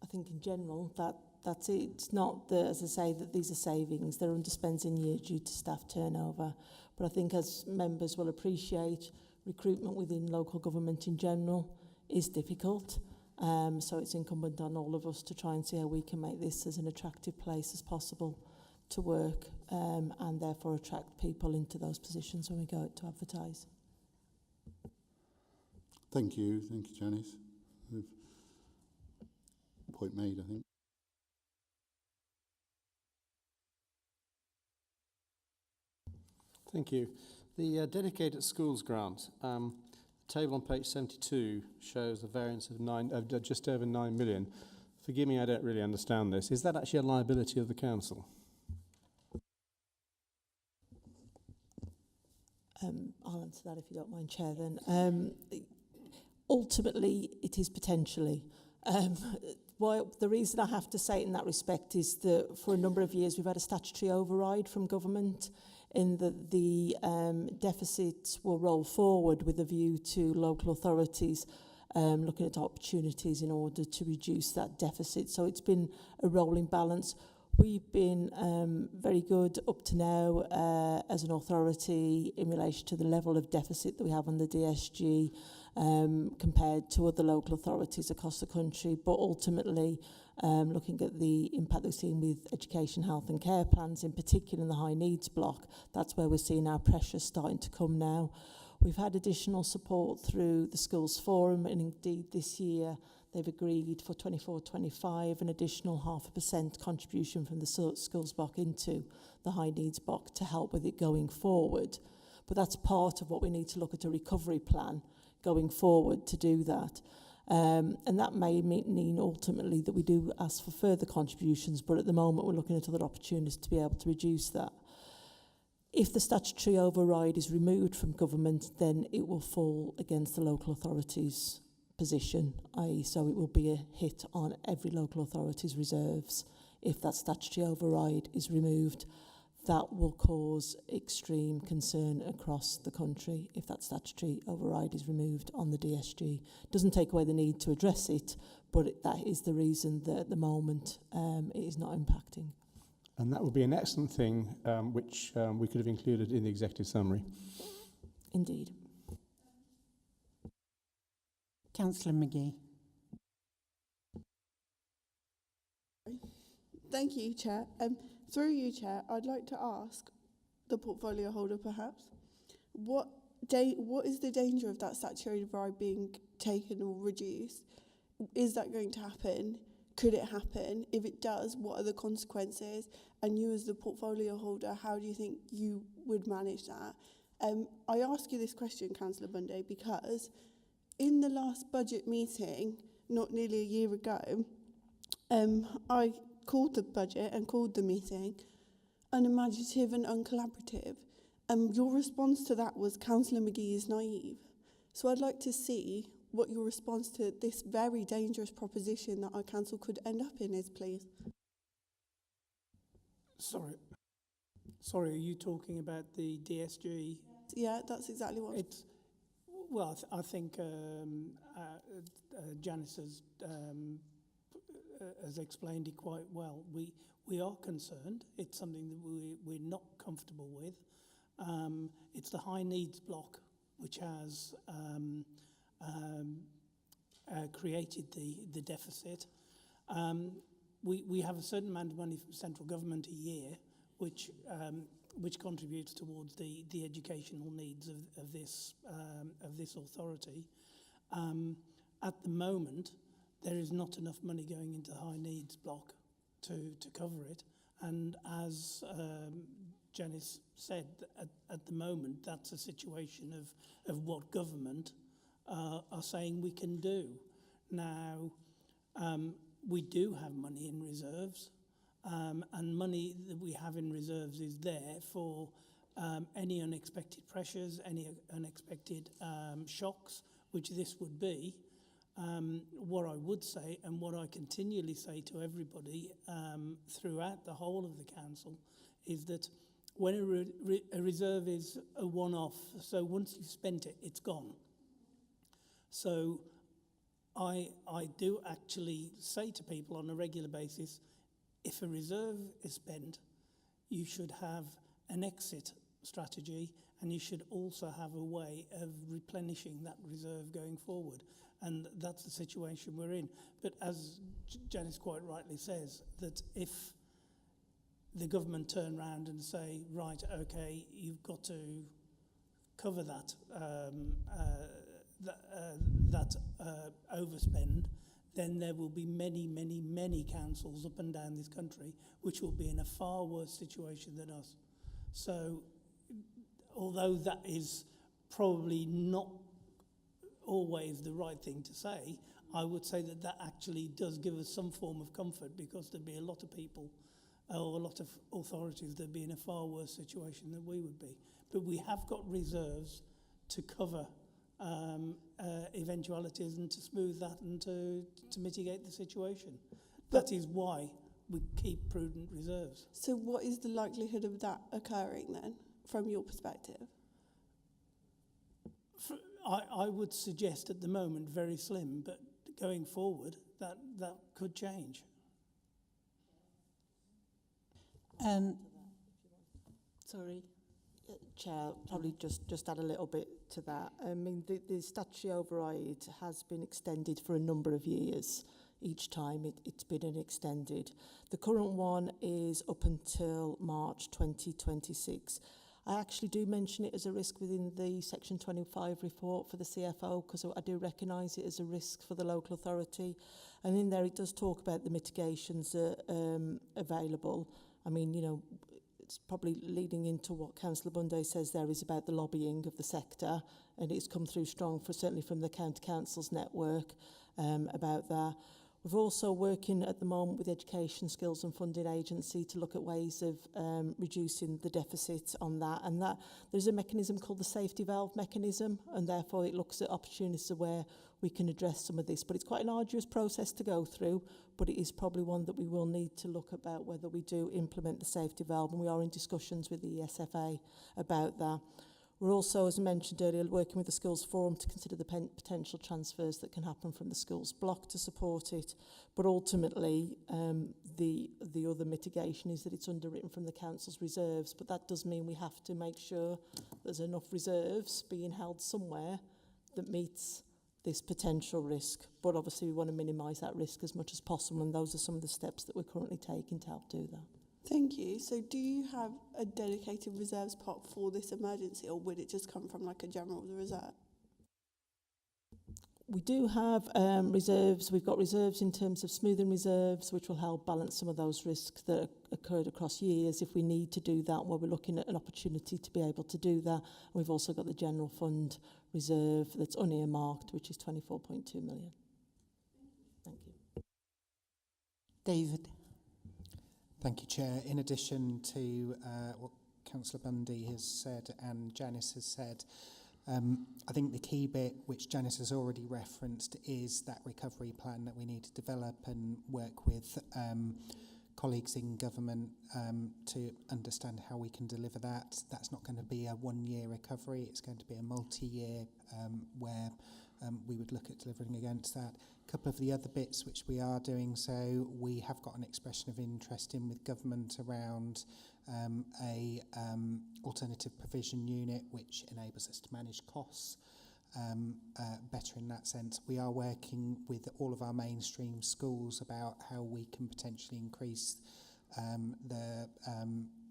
Speaker 12: I think in general that's it. It's not, as I say, that these are savings. They're underspends in year due to staff turnover. But I think as members will appreciate, recruitment within local government in general is difficult. So it's incumbent on all of us to try and see how we can make this as an attractive place as possible to work and therefore attract people into those positions when we go out to advertise.
Speaker 6: Thank you, Janice. Point made, I think.
Speaker 5: Thank you. The dedicated schools grant, the table on page 72 shows a variance of just over 9 million. Forgive me, I don't really understand this. Is that actually a liability of the council?
Speaker 12: I'll answer that if you don't mind, Chair, then. Ultimately, it is potentially. The reason I have to say it in that respect is that for a number of years we've had a statutory override from government in that the deficits will roll forward with a view to local authorities looking at opportunities in order to reduce that deficit. So it's been a rolling balance. We've been very good up to now as an authority in relation to the level of deficit that we have on the DSG compared to other local authorities across the country. But ultimately, looking at the impact we've seen with education, health and care plans, in particular in the high needs block, that's where we're seeing our pressure starting to come now. We've had additional support through the Schools Forum, and indeed this year they've agreed for 24-25 an additional 0.5% contribution from the schools block into the high needs block to help with it going forward. But that's part of what we need to look at a recovery plan going forward to do that. And that may mean ultimately that we do ask for further contributions, but at the moment we're looking at other opportunities to be able to reduce that. If the statutory override is removed from government, then it will fall against the local authority's position, i.e. so it will be a hit on every local authority's reserves. If that statutory override is removed, that will cause extreme concern across the country if that statutory override is removed on the DSG. It doesn't take away the need to address it, but that is the reason that at the moment it is not impacting.
Speaker 5: And that would be an excellent thing which we could have included in the executive summary.
Speaker 12: Indeed.
Speaker 1: Councillor McGee.
Speaker 8: Thank you, Chair. Through you, Chair, I'd like to ask the portfolio holder, perhaps, what is the danger of that statutory override being taken or reduced? Is that going to happen? Could it happen? If it does, what are the consequences? And you as the portfolio holder, how do you think you would manage that? I ask you this question, Councillor Bunday, because in the last budget meeting, not nearly a year ago, I called the budget and called the meeting unimaginative and uncollaborative. Your response to that was Councillor McGee is naive. So I'd like to see what your response to this very dangerous proposition that our council could end up in is, please.
Speaker 11: Sorry, are you talking about the DSG?
Speaker 8: Yeah, that's exactly what.
Speaker 11: It's, well, I think Janice has explained it quite well. We are concerned. It's something that we're not comfortable with. It's the high needs block which has created the deficit. We have a certain amount of money from central government a year, which contributes towards the educational needs of this authority. At the moment, there is not enough money going into the high needs block to cover it, and as Janice said, at the moment, that's a situation of what government are saying we can do. Now, we do have money in reserves, and money that we have in reserves is there for any unexpected pressures, any unexpected shocks, which this would be. What I would say, and what I continually say to everybody throughout the whole of the council, is that when a reserve is a one-off, so once you've spent it, it's gone. So I do actually say to people on a regular basis, if a reserve is spent, you should have an exit strategy, and you should also have a way of replenishing that reserve going forward. And that's the situation we're in. But as Janice quite rightly says, that if the government turn around and say, right, okay, you've got to cover that overspend, then there will be many councils up and down this country which will be in a far worse situation than us. So, although that is probably not always the right thing to say, I would say that that actually does give us some form of comfort, because there'd be a lot of people or a lot of authorities that'd be in a far worse situation than we would be. But we have got reserves to cover eventualities and to smooth that and to mitigate the situation. That is why we keep prudent reserves.
Speaker 8: So what is the likelihood of that occurring then, from your perspective?
Speaker 11: I would suggest at the moment very slim, but going forward that could change.
Speaker 12: Sorry, Chair, probably just add a little bit to that. I mean, the statutory override has been extended for a number of years. Each time it's been extended. The current one is up until March 2026. I actually do mention it as a risk within the Section 25 report for the CFO, because I do recognise it as a risk for the local authority. And in there it does talk about the mitigations available. I mean, you know, it's probably leading into what Councillor Bunday says there is about the lobbying of the sector, and it's come through strong, certainly from the County Councils network about that. We're also working at the moment with the Education Skills and Funding Agency to look at ways of reducing the deficit on that. And that there's a mechanism called the safety valve mechanism, and therefore it looks at opportunities where we can address some of this. But it's quite an arduous process to go through, but it is probably one that we will need to look about whether we do implement the safety valve, and we are in discussions with the ESFA about that. We're also, as I mentioned earlier, working with the Schools Forum to consider the potential transfers that can happen from the schools block to support it. But ultimately, the other mitigation is that it's underwritten from the council's reserves. But that does mean we have to make sure there's enough reserves being held somewhere that meets this potential risk. But obviously, we want to minimise that risk as much as possible, and those are some of the steps that we're currently taking to help do that.
Speaker 8: Thank you. So do you have a dedicated reserves pot for this emergency, or would it just come from like a general reserve?
Speaker 12: We do have reserves. We've got reserves in terms of smoothing reserves, which will help balance some of those risks that occurred across years if we need to do that, where we're looking at an opportunity to be able to do that. And we've also got the general fund reserve that's unearmarked, which is 24.2 million. Thank you.
Speaker 1: David.
Speaker 3: Thank you, Chair. In addition to what Councillor Bundy has said and Janice has said, I think the key bit, which Janice has already referenced, is that recovery plan that we need to develop and work with colleagues in government to understand how we can deliver that. That's not going to be a one-year recovery. It's going to be a multi-year where we would look at delivering against that. A couple of the other bits which we are doing, so we have got an expression of interest in with government around a alternative provision unit which enables us to manage costs better in that sense. We are working with all of our mainstream schools about how we can potentially increase the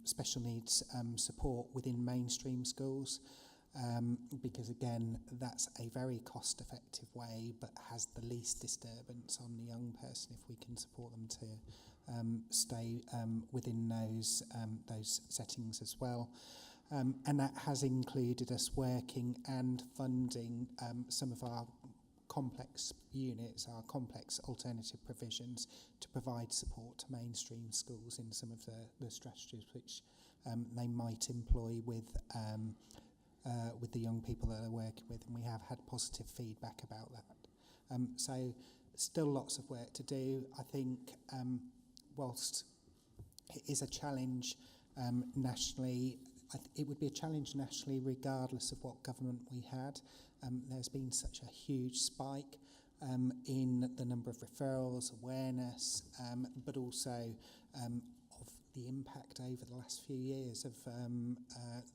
Speaker 3: special needs support within mainstream schools. Because again, that's a very cost-effective way, but has the least disturbance on the young person if we can support them to stay within those settings as well. And that has included us working and funding some of our complex units, our complex alternative provisions, to provide support to mainstream schools in some of the strategies which they might employ with the young people that they're working with, and we have had positive feedback about that. So still lots of work to do. I think whilst it is a challenge nationally, it would be a challenge nationally regardless of what government we had. There's been such a huge spike in the number of referrals, awareness, but also of the impact over the last few years of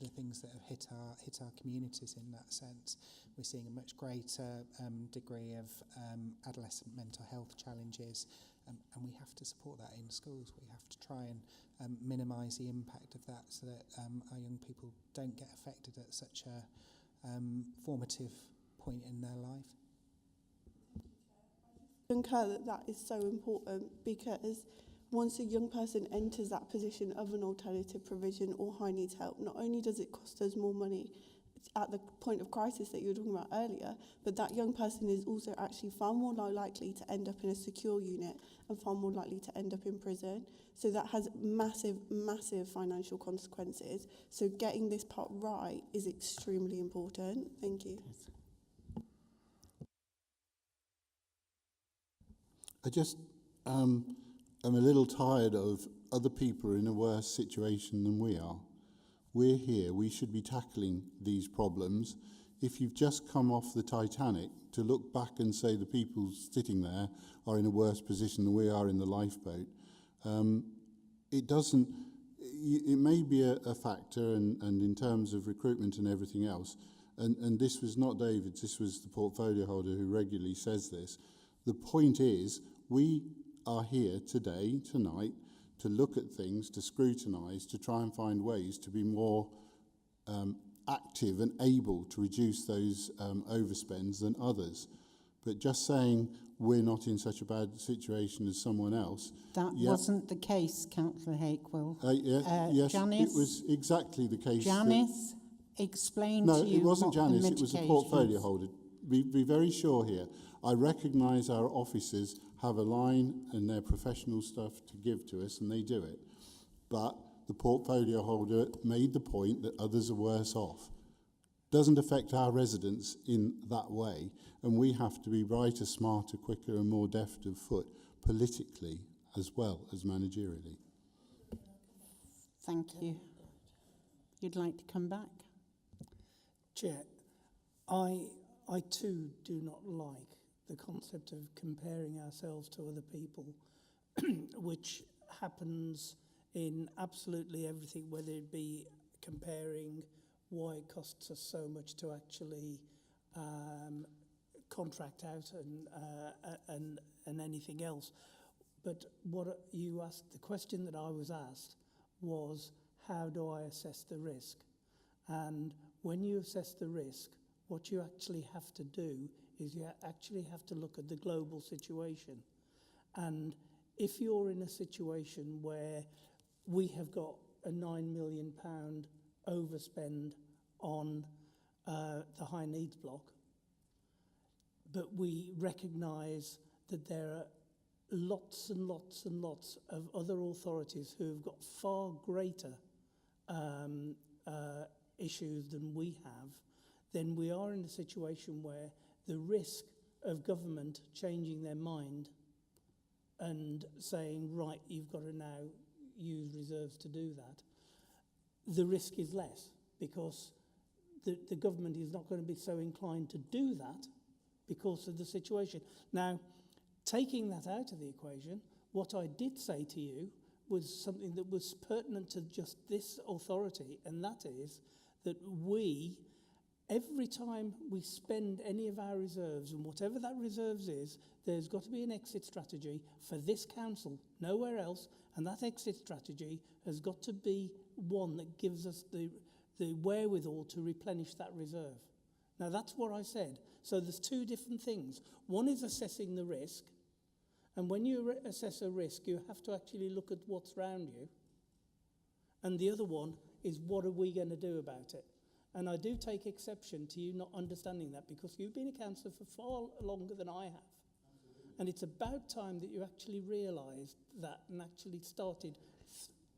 Speaker 3: the things that have hit our communities in that sense. We're seeing a much greater degree of adolescent mental health challenges, and we have to support that in schools. We have to try and minimise the impact of that so that our young people don't get affected at such a formative point in their life.
Speaker 8: I concur that is so important, because once a young person enters that position of an alternative provision or high needs help, not only does it cost us more money at the point of crisis that you were talking about earlier, but that young person is also actually far more likely to end up in a secure unit and far more likely to end up in prison. So that has massive, massive financial consequences. So getting this part right is extremely important. Thank you.
Speaker 6: I just am a little tired of other people in a worse situation than we are. We're here, we should be tackling these problems. If you've just come off the Titanic, to look back and say the people sitting there are in a worse position than we are in the lifeboat, it may be a factor, and in terms of recruitment and everything else, and this was not David's, this was the portfolio holder who regularly says this. The point is, we are here today, tonight, to look at things, to scrutinise, to try and find ways to be more active and able to reduce those overspends than others. But just saying we're not in such a bad situation as someone else...
Speaker 1: That wasn't the case, Councillor Hakewill.
Speaker 6: Yes,
Speaker 1: Janice,
Speaker 6: it was exactly the case.
Speaker 1: Janice explained to you
Speaker 6: No, it wasn't
Speaker 1: what
Speaker 6: Janice,
Speaker 1: the
Speaker 6: it was a
Speaker 1: mitigations-
Speaker 6: portfolio holder. Be very sure here. I recognise our officers have a line and their professional stuff to give to us, and they do it. But the portfolio holder made the point that others are worse off. Doesn't affect our residents in that way, and we have to be brighter, smarter, quicker and more deft of foot politically as well as managerially.
Speaker 1: Thank you. You'd like to come back?
Speaker 11: Chair, I too do not like the concept of comparing ourselves to other people, which happens in absolutely everything, whether it be comparing why it costs us so much to actually contract out and anything else. But what you asked, the question that I was asked was, how do I assess the risk? And when you assess the risk, what you actually have to do is you actually have to look at the global situation. And if you're in a situation where we have got a £9 million overspend on the high needs block, but we recognise that there are lots and lots and lots of other authorities who have got far greater issues than we have, then we are in a situation where the risk of government changing their mind and saying, right, you've got to now use reserves to do that, the risk is less because the government is not going to be so inclined to do that because of the situation. Now, taking that out of the equation, what I did say to you was something that was pertinent to just this authority, and that is that every time we spend any of our reserves, and whatever that reserves is, there's got to be an exit strategy for this council, nowhere else, and that exit strategy has got to be one that gives us the wherewithal to replenish that reserve. Now, that's what I said. So there's two different things. One is assessing the risk, and when you assess a risk, you have to actually look at what's around you. And the other one is, what are we going to do about it? And I do take exception to you not understanding that, because you've been a councillor for far longer than I have. And it's about time that you actually realised that and actually started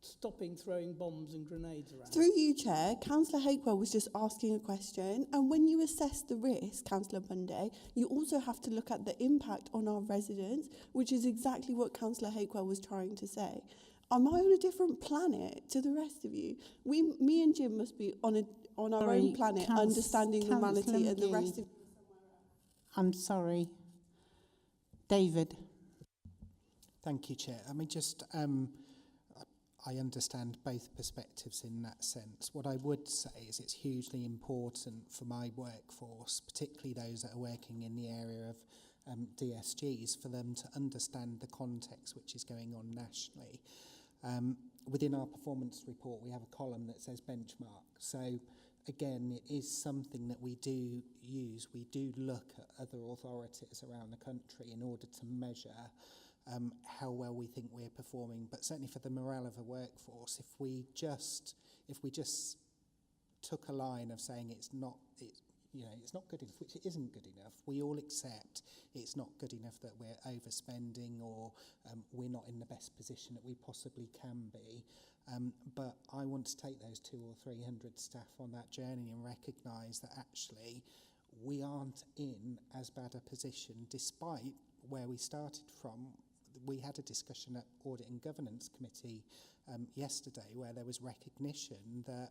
Speaker 11: stopping throwing bombs and grenades around.
Speaker 8: Through you, Chair, Councillor Hakewell was just asking a question, and when you assess the risk, Councillor Bunday, you also have to look at the impact on our residents, which is exactly what Councillor Hakewell was trying to say. Am I on a different planet to the rest of you? Me and Jim must be on our own planet, understanding normality, and the rest of...
Speaker 1: I'm sorry. David.
Speaker 3: Thank you, Chair. I mean, just... I understand both perspectives in that sense. What I would say is it's hugely important for my workforce, particularly those that are working in the area of DSGs, for them to understand the context which is going on nationally. Within our performance report, we have a column that says benchmark. So, again, it is something that we do use. We do look at other authorities around the country in order to measure how well we think we're performing. But certainly for the morale of a workforce, if we just took a line of saying it's not good enough, which it isn't good enough, we all accept it's not good enough, that we're overspending or we're not in the best position that we possibly can be. But I want to take those 200 or 300 staff on that journey and recognise that actually we aren't in as bad a position despite where we started from. We had a discussion at Audit and Governance Committee yesterday where there was recognition that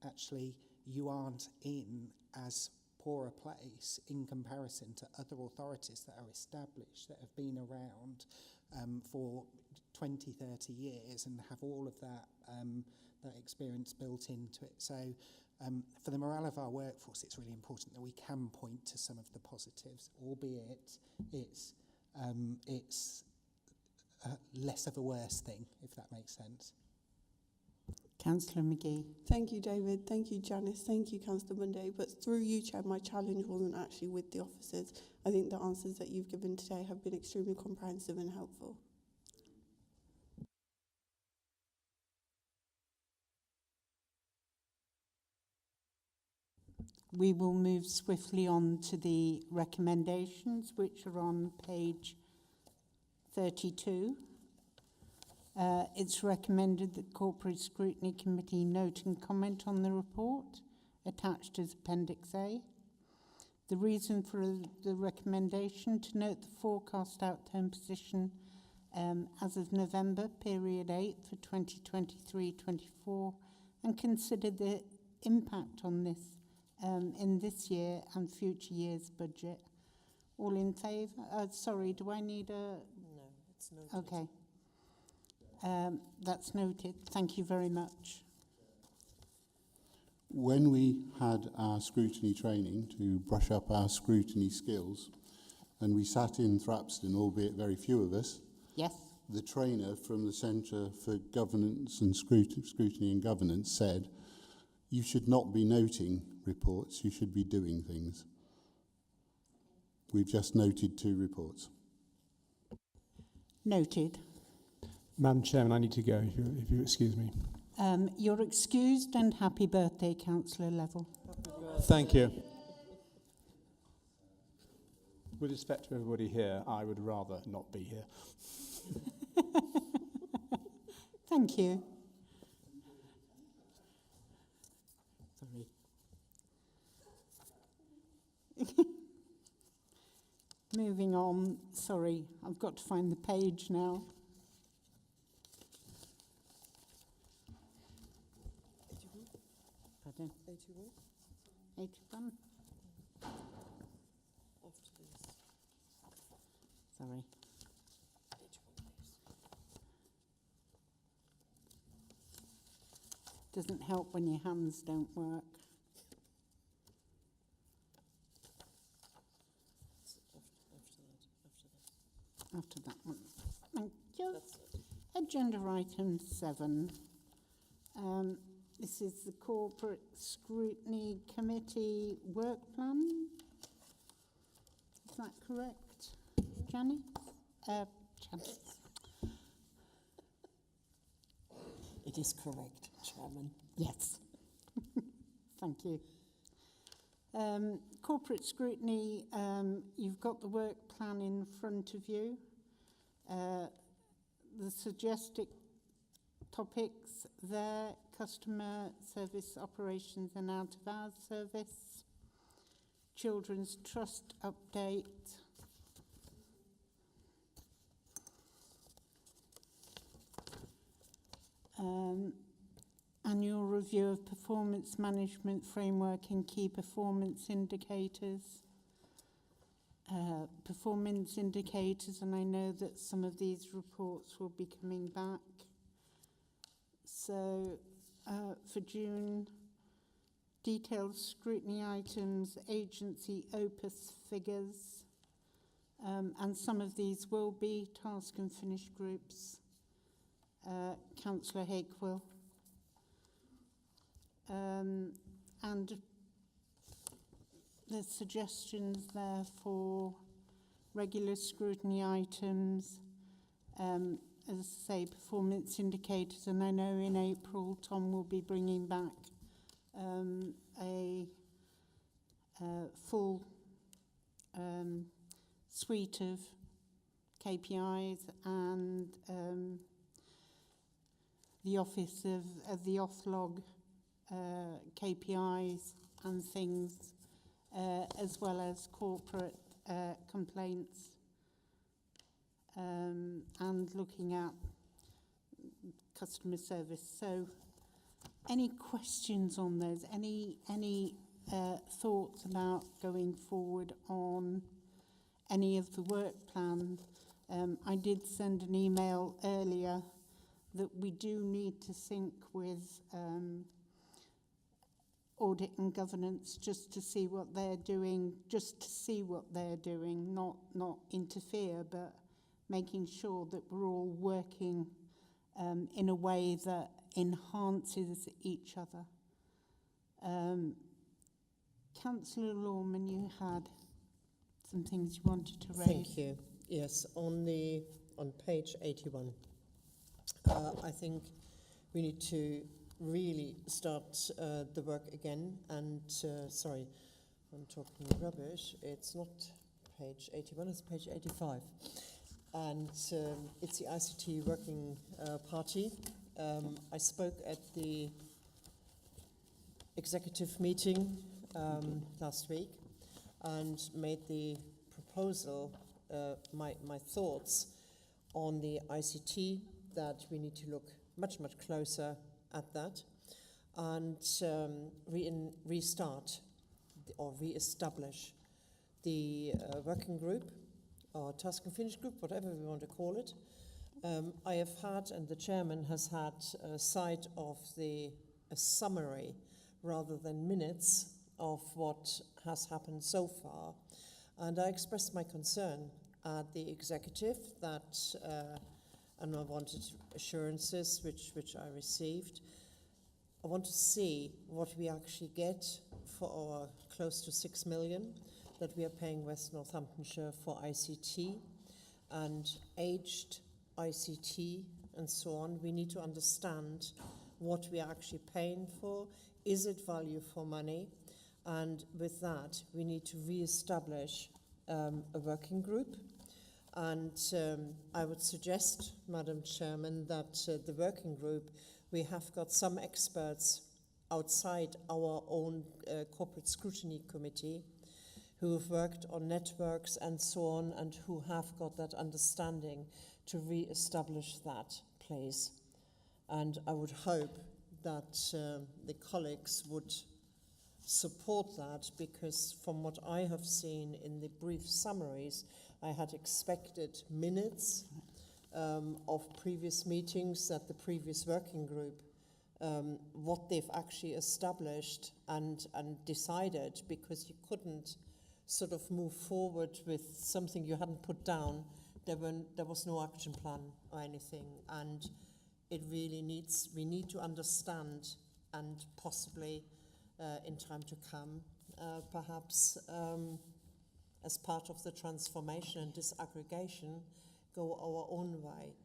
Speaker 3: actually you aren't in as poor a place in comparison to other authorities that are established, that have been around for 20, 30 years and have all of that experience built into it. So for the morale of our workforce, it's really important that we can point to some of the positives, albeit it's less of a worse thing, if that makes sense.
Speaker 1: Councillor McGee.
Speaker 8: Thank you, David. Thank you, Janice. Thank you, Councillor Bunday. But through you, Chair, my challenge wasn't actually with the officers. I think the answers that you've given today have been extremely comprehensive and helpful.
Speaker 1: We will move swiftly on to the recommendations, which are on page 32. It's recommended that Corporate Scrutiny Committee note and comment on the report attached as Appendix A. The reason for the recommendation: to note the forecast outturn position as of November, period 8 for 2023-24, and consider the impact on this in this year and future years' budget. All in favour? Sorry, do I need a...
Speaker 7: No, it's noted.
Speaker 1: Okay. That's noted. Thank you very much.
Speaker 6: When we had our scrutiny training to brush up our scrutiny skills, and we sat in Thrapston, albeit very few of us,
Speaker 1: Yes.
Speaker 6: the trainer from the Centre for Governance and Scrutiny and Governance said, you should not be noting reports, you should be doing things. We've just noted 2 reports.
Speaker 1: Noted.
Speaker 5: Madam Chairman, I need to go, if you excuse me.
Speaker 1: You're excused, and happy birthday, Councillor Level.
Speaker 5: Thank you. With respect to everybody here, I would rather not be here.
Speaker 1: Thank you.
Speaker 5: Sorry.
Speaker 1: Moving on, sorry, I've got to find the page now.
Speaker 7: 81?
Speaker 1: Pardon?
Speaker 7: 81?
Speaker 1: 81?
Speaker 7: After this.
Speaker 1: Sorry.
Speaker 7: 81, please.
Speaker 1: Doesn't help when your hands don't work. After that one. Thank you.
Speaker 7: That's it.
Speaker 1: Agenda item 7. This is the Corporate Scrutiny Committee work plan. Is that correct, Janet? Janet.
Speaker 7: It is correct, Chairman.
Speaker 1: Yes. Thank you. Corporate scrutiny, you've got the work plan in front of you. The suggested topics there: customer service operations and out of hours service, children's trust update, annual review of performance management framework and key performance indicators. Performance indicators, and I know that some of these reports will be coming back. So for June, detailed scrutiny items, agency opus figures, and some of these will be task and finish groups. Councillor Hakewill. And there's suggestions there for regular scrutiny items, as I say, performance indicators, and I know in April Tom will be bringing back a full suite of KPIs and the Office of the Off-Log KPIs and things, as well as corporate complaints, and looking at customer service. So any questions on those? Any thoughts about going forward on any of the work plan? I did send an email earlier that we do need to sync with audit and governance just to see what they're doing, not interfere, but making sure that we're all working in a way that enhances each other. Councillor Lorman, you had some things you wanted to raise.
Speaker 7: Thank you. Yes, on page 81, I think we need to really start the work again. And sorry, I'm talking rubbish. It's not page 81, it's page 85. And it's the ICT Working Party. I spoke at the executive meeting last week and made the proposal, my thoughts on the ICT, that we need to look much closer at that and restart or re-establish the working group or task and finish group, whatever we want to call it. I have had, and the chairman has had, a sight of a summary rather than minutes of what has happened so far. And I expressed my concern at the executive that, and I wanted assurances which I received. I want to see what we actually get for our close to 6 million that we are paying West Northamptonshire for ICT and aged ICT and so on. We need to understand what we are actually paying for. Is it value for money? And with that, we need to re-establish a working group. And I would suggest, Madam Chairman, that the working group, we have got some experts outside our own corporate scrutiny committee who have worked on networks and so on, and who have got that understanding to re-establish that place. And I would hope that the colleagues would support that, because from what I have seen in the brief summaries, I had expected minutes of previous meetings that the previous working group, what they've actually established and decided, because you couldn't sort of move forward with something you hadn't put down. There was no action plan or anything, and it really we need to understand, and possibly in time to come, perhaps as part of the transformation and disaggregation, go our own way.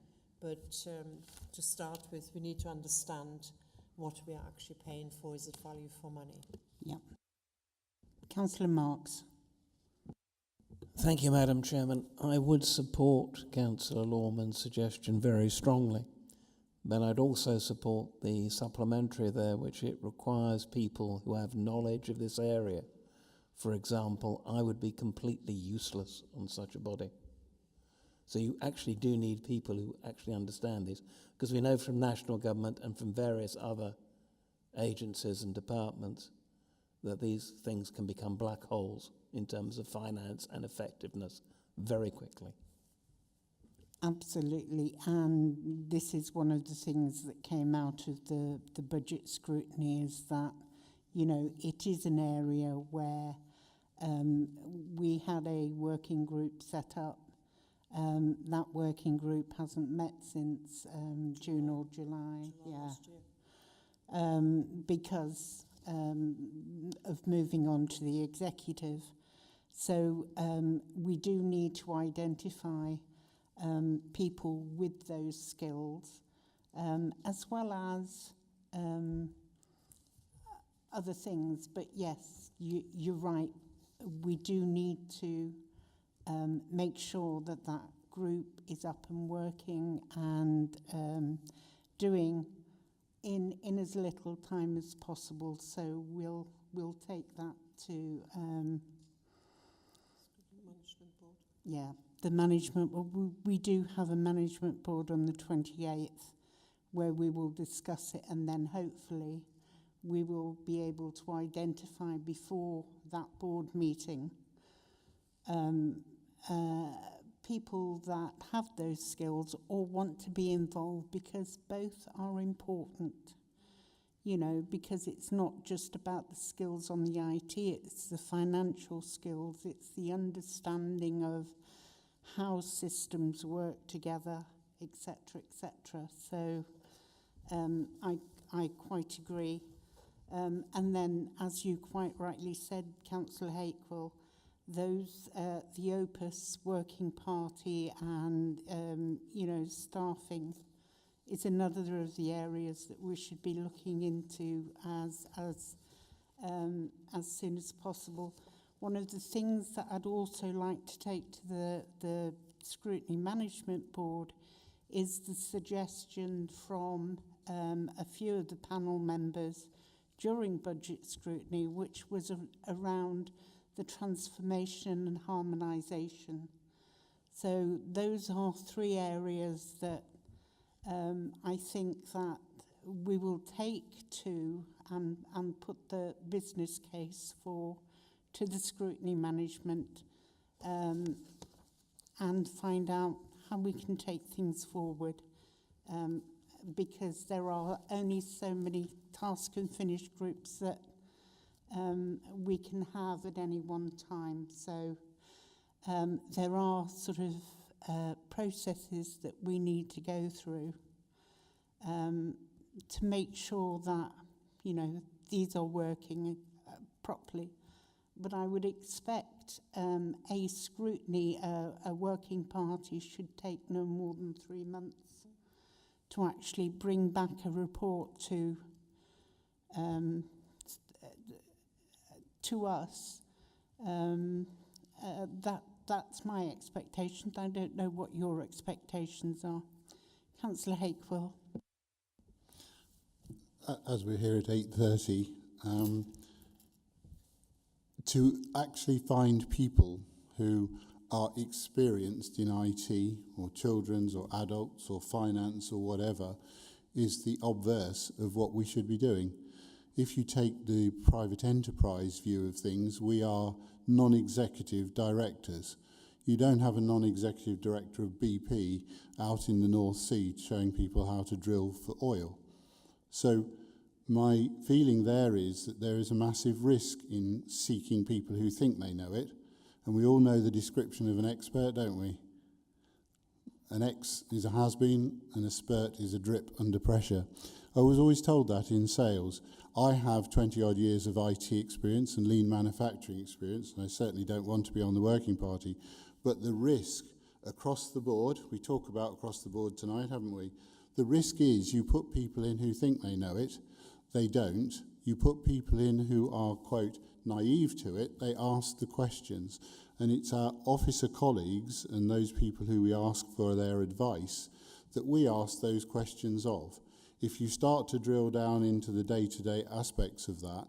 Speaker 7: But to start with, we need to understand what we are actually paying for. Is it value for money?
Speaker 1: Yeah. Councillor Marks.
Speaker 10: Thank you, Madam Chairman. I would support Councillor Lawman's suggestion very strongly, but I'd also support the supplementary there, which it requires people who have knowledge of this area. For example, I would be completely useless on such a body. So you actually do need people who actually understand this, because we know from national government and from various other agencies and departments that these things can become black holes in terms of finance and effectiveness very quickly.
Speaker 1: Absolutely, and this is one of the things that came out of the budget scrutiny, is that, you know, it is an area where we had a working group set up. That working group hasn't met since June or July, because of moving on to the executive. So we do need to identify people with those skills, as well as other things. But yes, you're right. We do need to make sure that that group is up and working and doing in as little time as possible. So we'll take that to
Speaker 7: Management board.
Speaker 1: yeah, the management. Well, we do have a management board on the 28th where we will discuss it, and then hopefully we will be able to identify before that board meeting people that have those skills or want to be involved, because both are important, you know, because it's not just about the skills on the IT, it's the financial skills, it's the understanding of how systems work together, etc., etc. So I quite agree. And then, as you quite rightly said, Councillor Hakewill, those the Opus working party and you know, staffing is another of the areas that we should be looking into as soon as possible. One of the things that I'd also like to take to the Scrutiny Management Board is the suggestion from a few of the panel members during budget scrutiny, which was around the transformation and harmonisation. So those are three areas that I think that we will take to and put the business case for to the scrutiny management and find out how we can take things forward, because there are only so many task and finish groups that we can have at any one time. So there are sort of processes that we need to go through to make sure that, you know, these are working properly. But I would expect a scrutiny, a working party should take no more than 3 months to actually bring back a report to us. That's my expectation. I don't know what your expectations are. Councillor Hakewill.
Speaker 6: As we're here at 8:30, to actually find people who are experienced in IT or children's or adults or finance or whatever is the obverse of what we should be doing. If you take the private enterprise view of things, we are non-executive directors. You don't have a non-executive director of BP out in the North Sea showing people how to drill for oil. So my feeling there is that there is a massive risk in seeking people who think they know it. And we all know the description of an expert, don't we? An ex is a has-been and a spurt is a drip under pressure. I was always told that in sales. I have 20-odd years of IT experience and lean manufacturing experience, and I certainly don't want to be on the working party. But the risk across the board, we talk about across the board tonight, haven't we? The risk is you put people in who think they know it, they don't. You put people in who are, quote, naive to it, they ask the questions. And it's our officer colleagues and those people who we ask for their advice that we ask those questions of. If you start to drill down into the day-to-day aspects of that,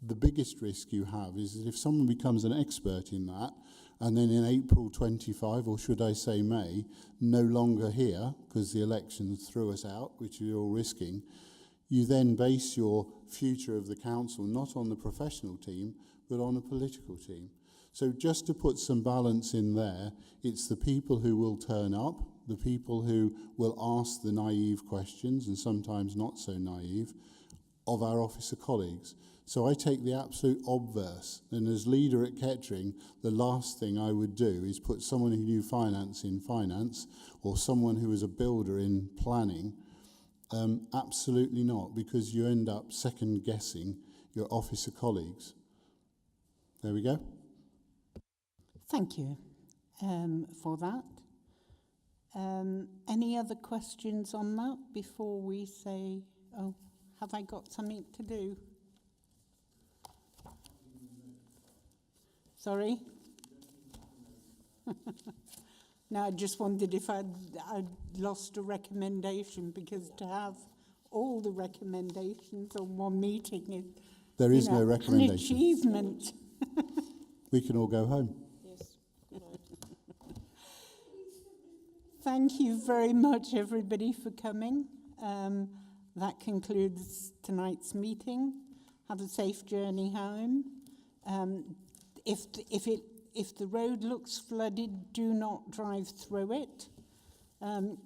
Speaker 6: the biggest risk you have is that if someone becomes an expert in that, and then in April 25, or should I say May, no longer here, because the elections threw us out, which you're all risking, you then base your future of the council not on the professional team, but on a political team. So just to put some balance in there, it's the people who will turn up, the people who will ask the naive questions, and sometimes not so naive, of our officer colleagues. So I take the absolute obverse, and as leader at Kettering, the last thing I would do is put someone who knew finance in finance, or someone who was a builder in planning. Absolutely not, because you end up second-guessing your officer colleagues. There we go.
Speaker 1: Thank you for that. Any other questions on that before we say, oh, have I got something to do? Sorry? No, I just wondered if I'd lost a recommendation, because to have all the recommendations on one meeting is
Speaker 6: There is no
Speaker 1: an
Speaker 6: recommendation.
Speaker 1: achievement.
Speaker 6: We can all go home.
Speaker 7: Yes.
Speaker 1: Thank you very much, everybody, for coming. That concludes tonight's meeting. Have a safe journey home. If the road looks flooded, do not drive through it.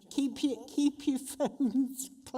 Speaker 1: Keep your phones